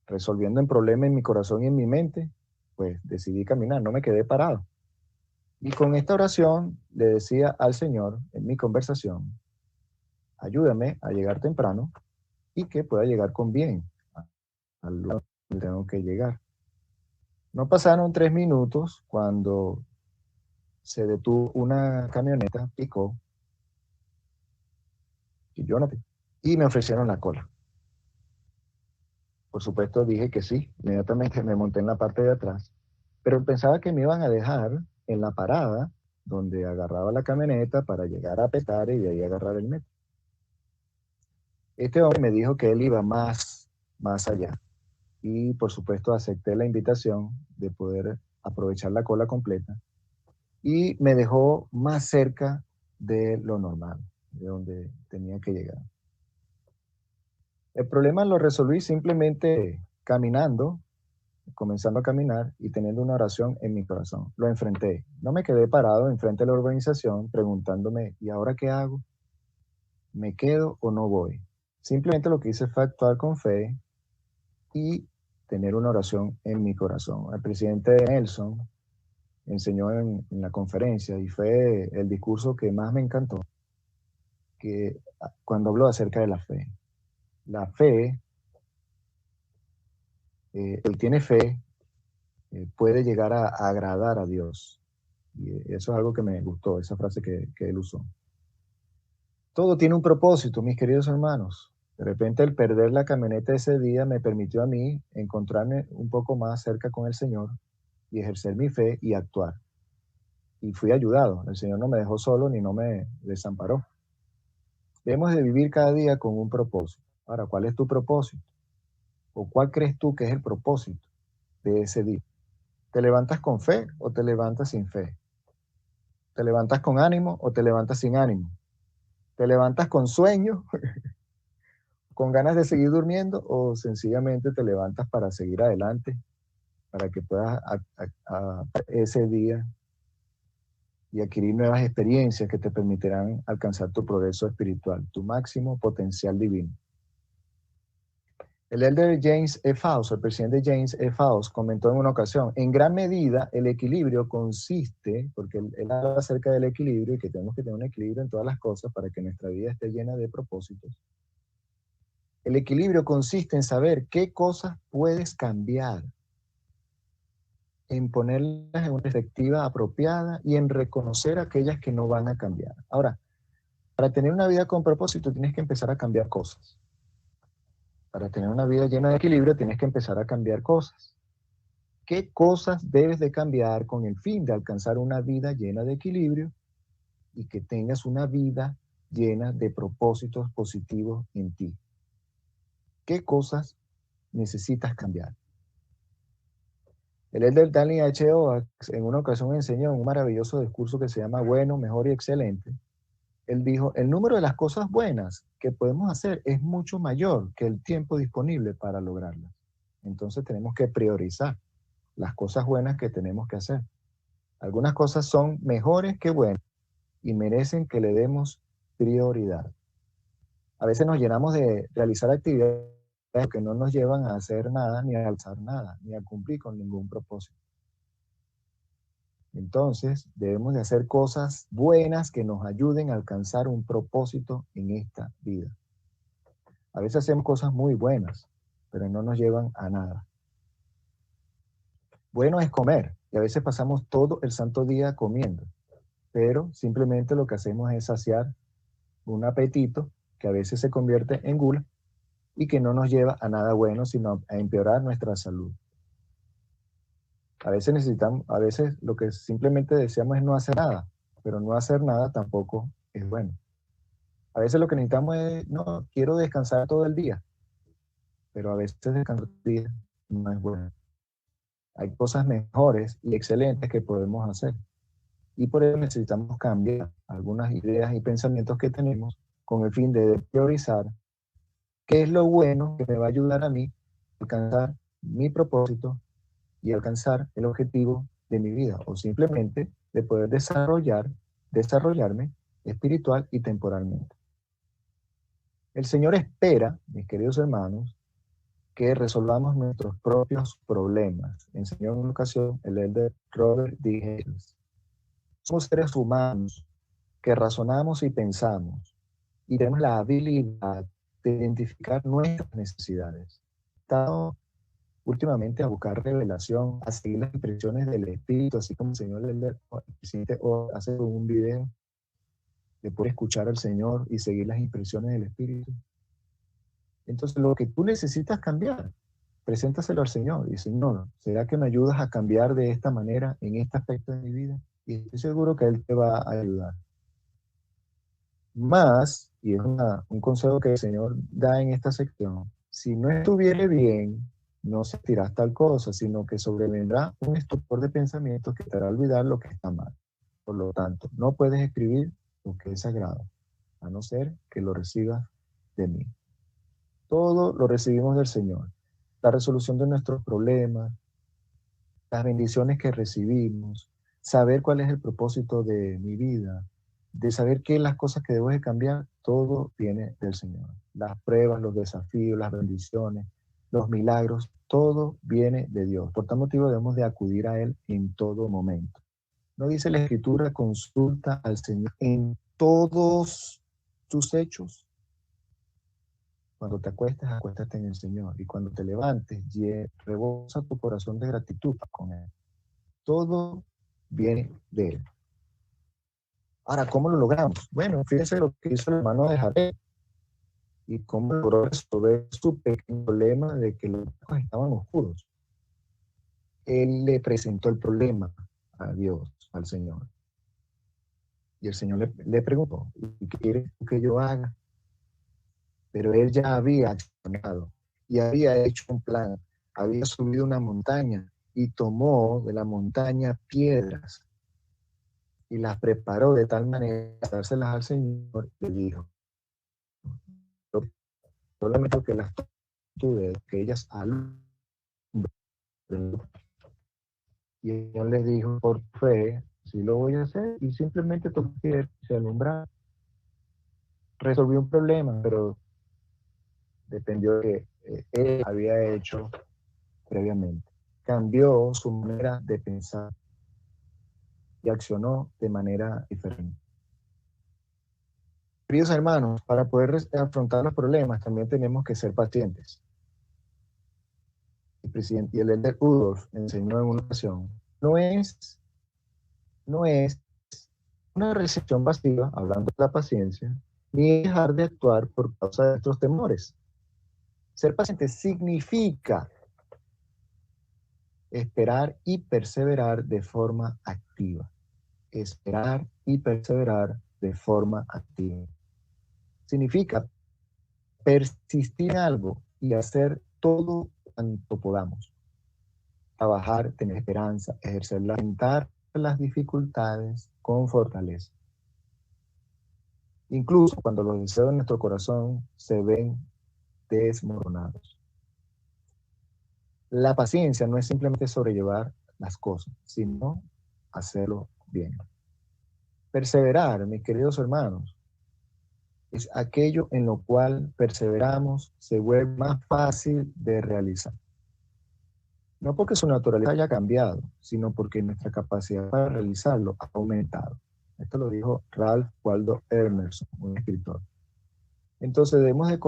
Resolviendo el problema en mi corazón y en mi mente, pues decidí caminar, no me quedé parado. Y con esta oración le decía al Señor en mi conversación, ayúdame a llegar temprano y que pueda llegar con bien al lugar donde tengo que llegar. No pasaron 3 minutos cuando se detuvo una camioneta, picó, y me ofrecieron la cola. Por supuesto dije que sí, inmediatamente me monté en la parte de atrás, pero pensaba que me iban a dejar en la parada donde agarraba la camioneta para llegar a Petare y de ahí agarrar el metro. Este hombre me dijo que él iba más allá y por supuesto acepté la invitación de poder aprovechar la cola completa y me dejó más cerca de lo normal, de donde tenía que llegar. El problema lo resolví simplemente caminando, comenzando a caminar y teniendo una oración en mi corazón. Lo enfrenté. No me quedé parado enfrente de la organización preguntándome, ¿y ahora qué hago? ¿Me quedo o no voy? Simplemente lo que hice fue actuar con fe y tener una oración en mi corazón. El presidente Nelson enseñó en la conferencia y fue el discurso que más me encantó, que cuando habló acerca de la fe. La fe, el que tiene fe, puede llegar a agradar a Dios. Y eso es algo que me gustó, esa frase que él usó. Todo tiene un propósito, mis queridos hermanos. De repente el perder la camioneta ese día me permitió a mí encontrarme un poco más cerca con el Señor y ejercer mi fe y actuar. Y fui ayudado. El Señor no me dejó solo ni no me desamparó. Debemos de vivir cada día con un propósito. Ahora, ¿cuál es tu propósito? ¿O cuál crees tú que es el propósito de ese día? ¿Te levantas con fe o te levantas sin fe? ¿Te levantas con ánimo o te levantas sin ánimo? ¿Te levantas con sueño, con ganas de seguir durmiendo o sencillamente te levantas para seguir adelante, para que puedas ese día y adquirir nuevas experiencias que te permitirán alcanzar tu progreso espiritual, tu máximo potencial divino? El elder James E. Faust, el presidente James E. Faust, comentó en una ocasión, en gran medida el equilibrio consiste, porque él habla acerca del equilibrio y que tenemos que tener un equilibrio en todas las cosas para que nuestra vida esté llena de propósitos. El equilibrio consiste en saber qué cosas puedes cambiar, en ponerlas en una perspectiva apropiada y en reconocer aquellas que no van a cambiar. Ahora, para tener una vida con propósito tienes que empezar a cambiar cosas. Para tener una vida llena de equilibrio tienes que empezar a cambiar cosas. ¿Qué cosas debes de cambiar con el fin de alcanzar una vida llena de equilibrio y que tengas una vida llena de propósitos positivos en ti? ¿Qué cosas necesitas cambiar? El elder Daniel H. Oaks en una ocasión enseñó un maravilloso discurso que se llama Bueno, Mejor y Excelente. Él dijo, el número de las cosas buenas que podemos hacer es mucho mayor que el tiempo disponible para lograrlas. Entonces tenemos que priorizar las cosas buenas que tenemos que hacer. Algunas cosas son mejores que buenas y merecen que le demos prioridad. A veces nos llenamos de realizar actividades que no nos llevan a hacer nada, ni a alzar nada, ni a cumplir con ningún propósito. Entonces, debemos de hacer cosas buenas que nos ayuden a alcanzar un propósito en esta vida. A veces hacemos cosas muy buenas, pero no nos llevan a nada. Bueno es comer, y a veces pasamos todo el santo día comiendo, pero simplemente lo que hacemos es saciar un apetito que a veces se convierte en gula y que no nos lleva a nada bueno, sino a empeorar nuestra salud. A veces lo que simplemente deseamos es no hacer nada, pero no hacer nada tampoco es bueno. A veces lo que necesitamos es, no, quiero descansar todo el día, pero a veces descansar todo el día no es bueno. Hay cosas mejores y excelentes que podemos hacer. Y por ello necesitamos cambiar algunas ideas y pensamientos que tenemos con el fin de priorizar qué es lo bueno que me va a ayudar a mí a alcanzar mi propósito y alcanzar el objetivo de mi vida, o simplemente de poder desarrollarme espiritual y temporalmente. El Señor espera, mis queridos hermanos, que resolvamos nuestros propios problemas. Enseñó en una ocasión el elder Robert D. Hales. Somos seres humanos que razonamos y pensamos y tenemos la habilidad de identificar nuestras necesidades. Estamos últimamente a buscar revelación, a seguir las impresiones del Espíritu, así como el Señor el presidente hace un video de poder escuchar al Señor y seguir las impresiones del Espíritu. Entonces, lo que tú necesitas cambiar, preséntaselo al Señor. Y Señor, ¿será que me ayudas a cambiar de esta manera en este aspecto de mi vida? Y estoy seguro que Él te va a ayudar. Más, y es un consejo que el Señor da en esta sección, si no estuviere bien, no sentirás tal cosa, sino que sobrevendrá un estupor de pensamientos que te hará olvidar lo que está mal. Por lo tanto, no puedes escribir lo que es sagrado, a no ser que lo recibas de mí. Todo lo recibimos del Señor. La resolución de nuestros problemas, las bendiciones que recibimos, saber cuál es el propósito de mi vida, de saber qué las cosas que debo de cambiar, todo viene del Señor. Las pruebas, los desafíos, las bendiciones, los milagros, todo viene de Dios. Por tal motivo debemos de acudir a Él en todo momento. ¿No dice la Escritura, consulta al Señor en todos tus hechos? Cuando te acuestes, acuéstate en el Señor. Y cuando te levantes, rebosa tu corazón de gratitud con Él. Todo viene de Él. Ahora, ¿cómo lo logramos? Bueno, fíjense lo que hizo el hermano de Jared y cómo logró resolver su pequeño problema de que los ojos estaban oscuros. Él le presentó el problema a Dios, al Señor. Y el Señor le preguntó, ¿y qué quieres que yo haga? Pero él ya había accionado y había hecho un plan. Había subido una montaña y tomó de la montaña piedras y las preparó de tal manera de dárselas al Señor y le dijo, solamente que las tuve, que ellas alumbren. Y el Señor les dijo, por fe, sí lo voy a hacer, y simplemente tocó que se alumbrara. Resolvió un problema, pero dependió de que él había hecho previamente. Cambió su manera de pensar y accionó de manera diferente. Queridos hermanos, para poder afrontar los problemas también tenemos que ser pacientes. El presidente y el elder Udolf enseñó en una ocasión, no es una recepción pasiva, hablando de la paciencia, ni dejar de actuar por causa de nuestros temores. Ser paciente significa esperar y perseverar de forma activa. Esperar y perseverar de forma activa. Significa persistir en algo y hacer todo cuanto podamos. Trabajar, tener esperanza, enfrentar las dificultades con fortaleza. Incluso cuando los deseos de nuestro corazón se ven desmoronados. La paciencia no es simplemente sobrellevar las cosas, sino hacerlo bien. Perseverar, mis queridos hermanos, es aquello en lo cual perseveramos, se vuelve más fácil de realizar. No porque su naturaleza haya cambiado, sino porque nuestra capacidad para realizarlo ha aumentado. Esto lo dijo Ralph Waldo Emerson, un escritor. Entonces debemos de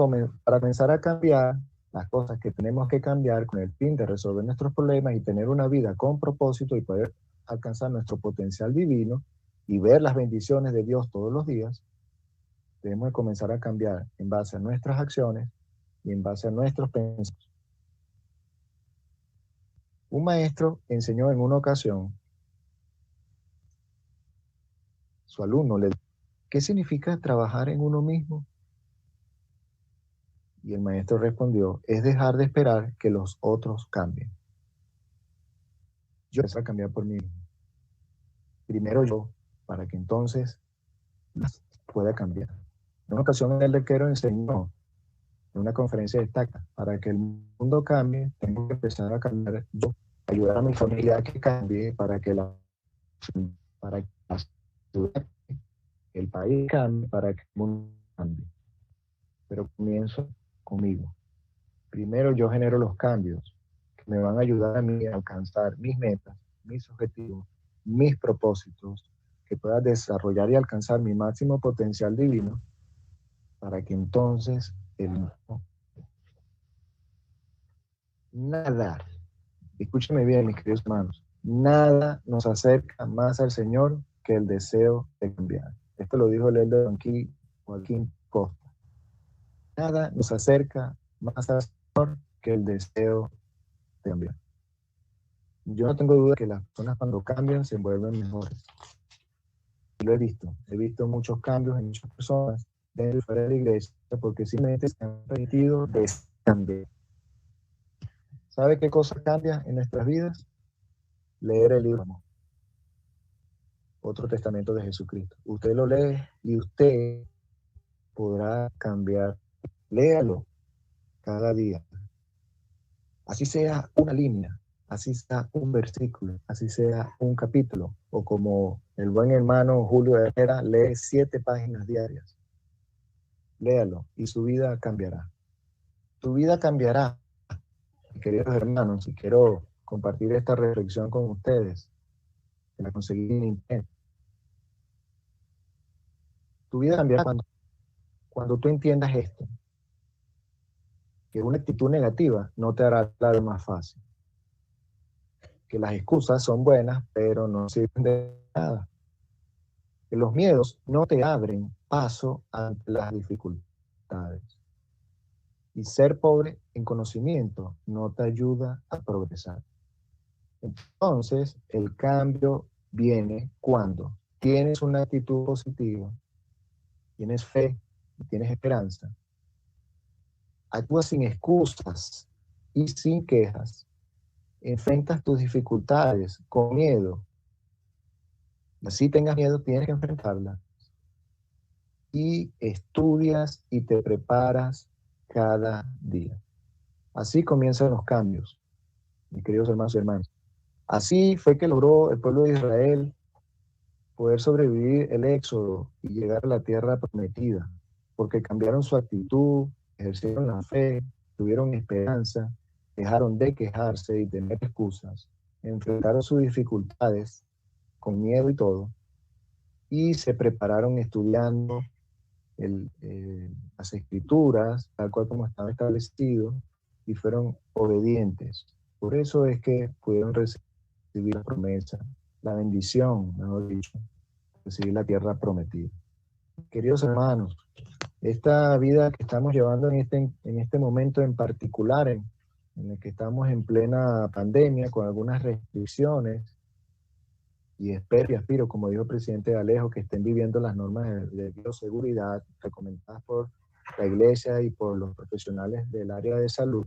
para comenzar a cambiar las cosas que tenemos que cambiar con el fin de resolver nuestros problemas y tener una vida con propósito y poder alcanzar nuestro potencial divino y ver las bendiciones de Dios todos los días, debemos de comenzar a cambiar en base a nuestras acciones y en base a nuestros pensamientos. Un maestro enseñó en una ocasión, su alumno le dijo, ¿qué significa trabajar en uno mismo? Y el maestro respondió, es dejar de esperar que los otros cambien. yo empecé a cambiar por mí mismo. Primero yo, para que entonces pueda cambiar. En una ocasión el arquero enseñó en una conferencia de Estaca, para que el mundo cambie, tengo que empezar a cambiar yo, ayudar a mi familia a que cambie, para que la ciudad, el país cambie, para que el mundo cambie. Pero comienzo conmigo. Primero yo genero los cambios que me van a ayudar a mí a alcanzar mis metas, mis objetivos, mis propósitos, que pueda desarrollar y alcanzar mi máximo potencial divino, para que entonces nada, escúcheme bien, mis queridos hermanos, nada nos acerca más al Señor que el deseo de cambiar. Esto lo dijo el elder Joaquín Costa. Nada nos acerca más al Señor que el deseo de cambiar. Yo no tengo duda que las personas cuando cambian se vuelven mejores. Lo he visto muchos cambios en muchas personas dentro y fuera de la iglesia porque simplemente se han permitido cambiar. ¿Sabe qué cosa cambia en nuestras vidas? Leer el libro Otro Testamento de Jesucristo. Usted lo lee y usted podrá cambiar. Léalo cada día. Así sea una línea, así sea un versículo, así sea un capítulo, o como el buen hermano Julio Herrera, lee 7 páginas diarias. Léalo y su vida cambiará. Tu vida cambiará. Queridos hermanos, y quiero compartir esta reflexión con ustedes, que la conseguí en internet. Tu vida cambiará cuando tú entiendas esto, que una actitud negativa no te hará la vida más fácil, que las excusas son buenas, pero no sirven de nada, que los miedos no te abren paso ante las dificultades, y ser pobre en conocimiento no te ayuda a progresar. Entonces, el cambio viene cuando tienes una actitud positiva, tienes fe y tienes esperanza, actúas sin excusas y sin quejas, enfrentas tus dificultades con miedo, y así tengas miedo, tienes que enfrentarlas, y estudias y te preparas cada día. Así comienzan los cambios, mis queridos hermanos y hermanas. Así fue que logró el pueblo de Israel poder sobrevivir el éxodo y llegar a la tierra prometida, porque cambiaron su actitud, ejercieron la fe, tuvieron esperanza, dejaron de quejarse y tener excusas, enfrentaron sus dificultades con miedo y todo, y se prepararon estudiando las escrituras, tal cual como estaba establecido, y fueron obedientes. Por eso es que pudieron recibir la promesa, la bendición, mejor dicho, recibir la tierra prometida. Queridos hermanos, esta vida que estamos llevando en este momento en particular, en el que estamos en plena pandemia, con algunas restricciones, y espero y aspiro, como dijo el presidente Alejo, que estén viviendo las normas de bioseguridad recomendadas por la iglesia y por los profesionales del área de salud.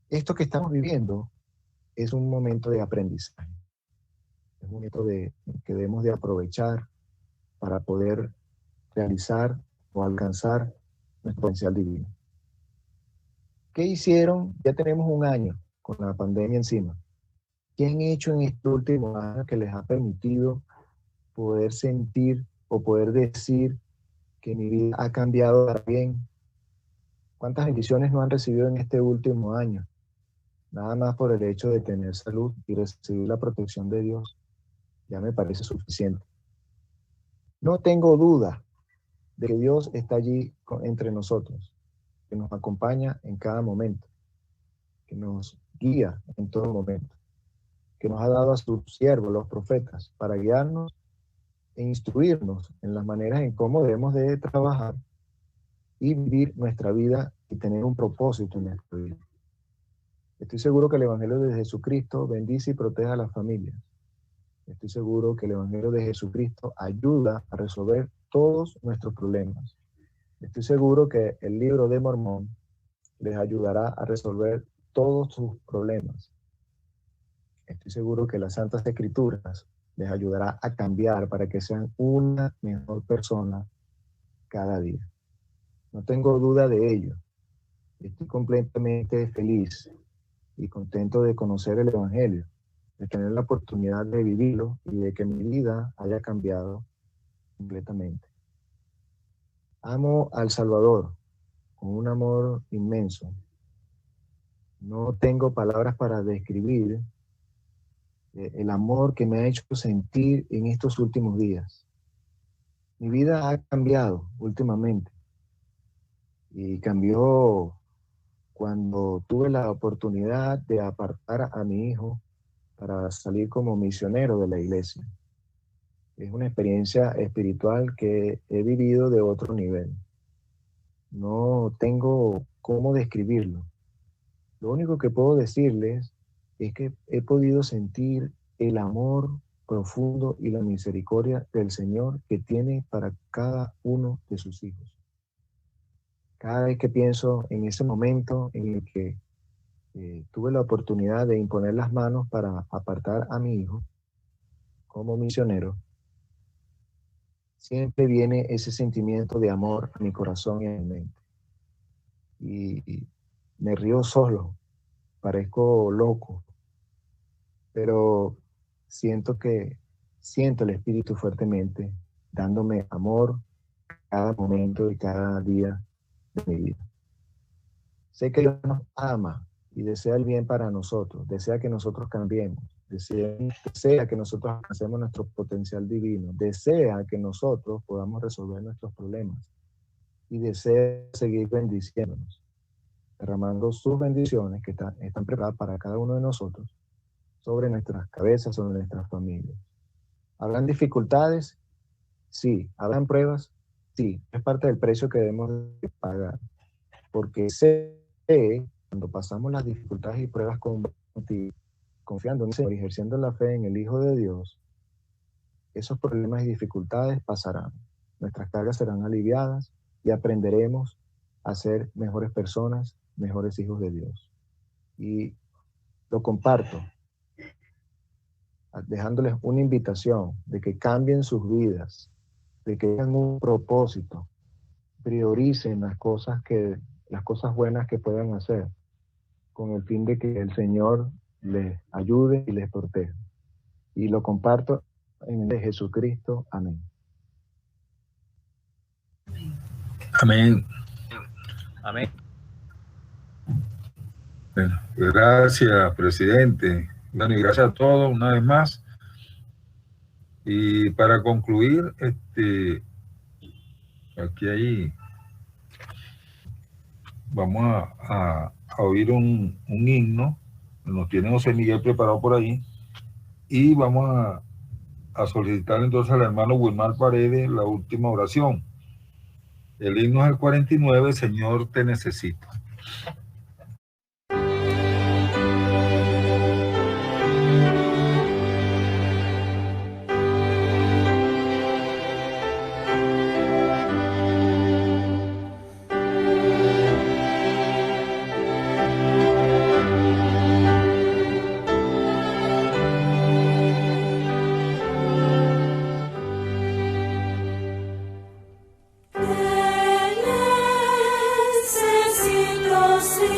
Esto que estamos viviendo es un momento de aprendizaje. Es un momento que debemos de aprovechar para poder realizar o alcanzar nuestro potencial divino. ¿Qué hicieron? Ya tenemos un año con la pandemia encima. ¿Qué han hecho en este último año que les ha permitido poder sentir o poder decir que mi vida ha cambiado para bien? ¿Cuántas bendiciones no han recibido en este último año? Nada más por el hecho de tener salud y recibir la protección de Dios, ya me parece suficiente. No tengo duda de que Dios está allí entre nosotros, que nos acompaña en cada momento, que nos guía en todo momento, que nos ha dado a sus siervos, los profetas, para guiarnos e instruirnos en las maneras en cómo debemos de trabajar y vivir nuestra vida y tener un propósito en nuestra vida. Estoy seguro que el Evangelio de Jesucristo bendice y protege a las familias. Estoy seguro que el Evangelio de Jesucristo ayuda a resolver todos nuestros problemas. Estoy seguro que el libro de Mormón les ayudará a resolver todos sus problemas. estoy seguro que las Santas Escrituras les ayudará a cambiar para que sean una mejor persona cada día. No tengo duda de ello. Estoy completamente feliz y contento de conocer el Evangelio, de tener la oportunidad de vivirlo y de que mi vida haya cambiado completamente. Amo al Salvador con un amor inmenso. No tengo palabras para describir el amor que me ha hecho sentir en estos últimos días. Mi vida ha cambiado últimamente y cambió cuando tuve la oportunidad de apartar a mi hijo para salir como misionero de la iglesia. Es una experiencia espiritual que he vivido de otro nivel. No tengo cómo describirlo. Lo único que puedo decirles es que he podido sentir el amor profundo y la misericordia del Señor que tiene para cada uno de sus hijos. Cada vez que pienso en ese momento en el que tuve la oportunidad de imponer las manos para apartar a mi hijo como misionero, siempre viene ese sentimiento de amor a mi corazón y a mi mente. Y me río solo, parezco loco, pero siento el Espíritu fuertemente dándome amor cada momento y cada día de mi vida. Sé que Dios nos ama y desea el bien para nosotros, desea que nosotros cambiemos, desea que nosotros alcancemos nuestro potencial divino, desea que nosotros podamos resolver nuestros problemas y desea seguir bendiciéndonos, derramando sus bendiciones que están preparadas para cada uno de nosotros sobre nuestras cabezas, sobre nuestras familias. ¿Habrán dificultades? Sí. ¿Habrán pruebas? Sí. Es parte del precio que debemos de pagar, porque sé que cuando pasamos las dificultades y pruebas confiando en el Señor y ejerciendo la fe en el Hijo de Dios, esos problemas y dificultades pasarán. Nuestras cargas serán aliviadas y aprenderemos a ser mejores personas, mejores hijos de Dios. Y lo comparto, dejándoles una invitación de que cambien sus vidas, de que tengan un propósito, prioricen las cosas buenas que puedan hacer, con el fin de que el Señor les ayude y les proteja. Y lo comparto en el de Jesucristo. Amén. Amén. Amén. Bueno, gracias, presidente. Bueno, y gracias a todos una vez más. Y para concluir, aquí vamos a oír un himno. Nos tiene José Miguel preparado por ahí. Y vamos a solicitar entonces al hermano Wilmar Paredes la última oración. El himno es el 49, Señor, te necesito. Necesito, Señor.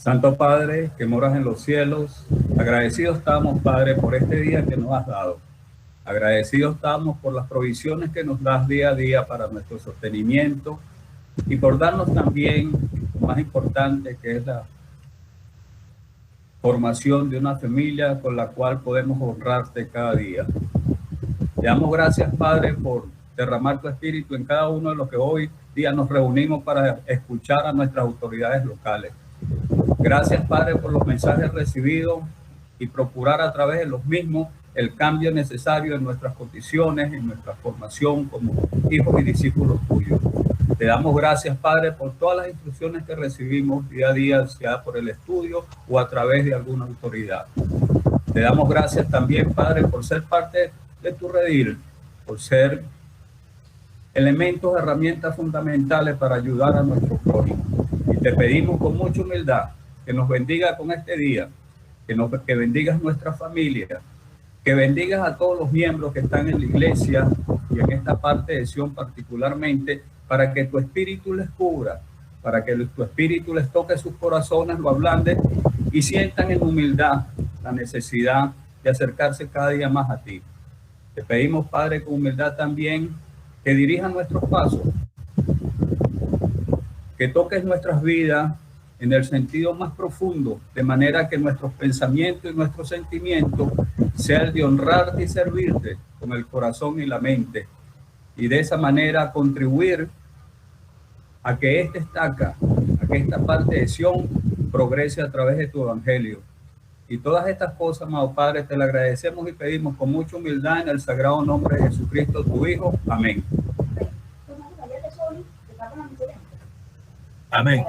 Santo Padre, que moras en los cielos, agradecidos estamos, Padre, por este día que nos has dado. Agradecidos estamos por las provisiones que nos das día a día para nuestro sostenimiento y por darnos también lo más importante, que es la formación de una familia con la cual podemos honrarte cada día. Te damos gracias, Padre, por derramar tu espíritu en cada uno de los que hoy día nos reunimos para escuchar a nuestras autoridades locales. Gracias, Padre, por los mensajes recibidos y procurar a través de los mismos el cambio necesario en nuestras condiciones, en nuestra formación como hijos y discípulos tuyos. Te damos gracias, Padre, por todas las instrucciones que recibimos día a día, sea por el estudio o a través de alguna autoridad. Te damos gracias también, Padre, por ser parte de tu redil, por ser elementos, herramientas fundamentales para ayudar a nuestro prójimo. Y te pedimos con mucha humildad que nos bendiga con este día, que bendigas nuestra familia, que bendigas a todos los miembros que están en la iglesia y en esta parte de Sion particularmente, para que tu espíritu les cubra, para que tu espíritu les toque sus corazones, lo ablande y sientan en humildad la necesidad de acercarse cada día más a ti. Te pedimos, Padre, con humildad también que dirijas nuestros pasos, que toques nuestras vidas en el sentido más profundo, de manera que nuestros pensamientos y nuestros sentimientos sea el de honrarte y servirte con el corazón y la mente, y de esa manera contribuir a que esta parte de Sion progrese a través de tu evangelio. Y todas estas cosas, amado Padre, te lo agradecemos y pedimos con mucha humildad en el sagrado nombre de Jesucristo, tu Hijo. Amén. Amén.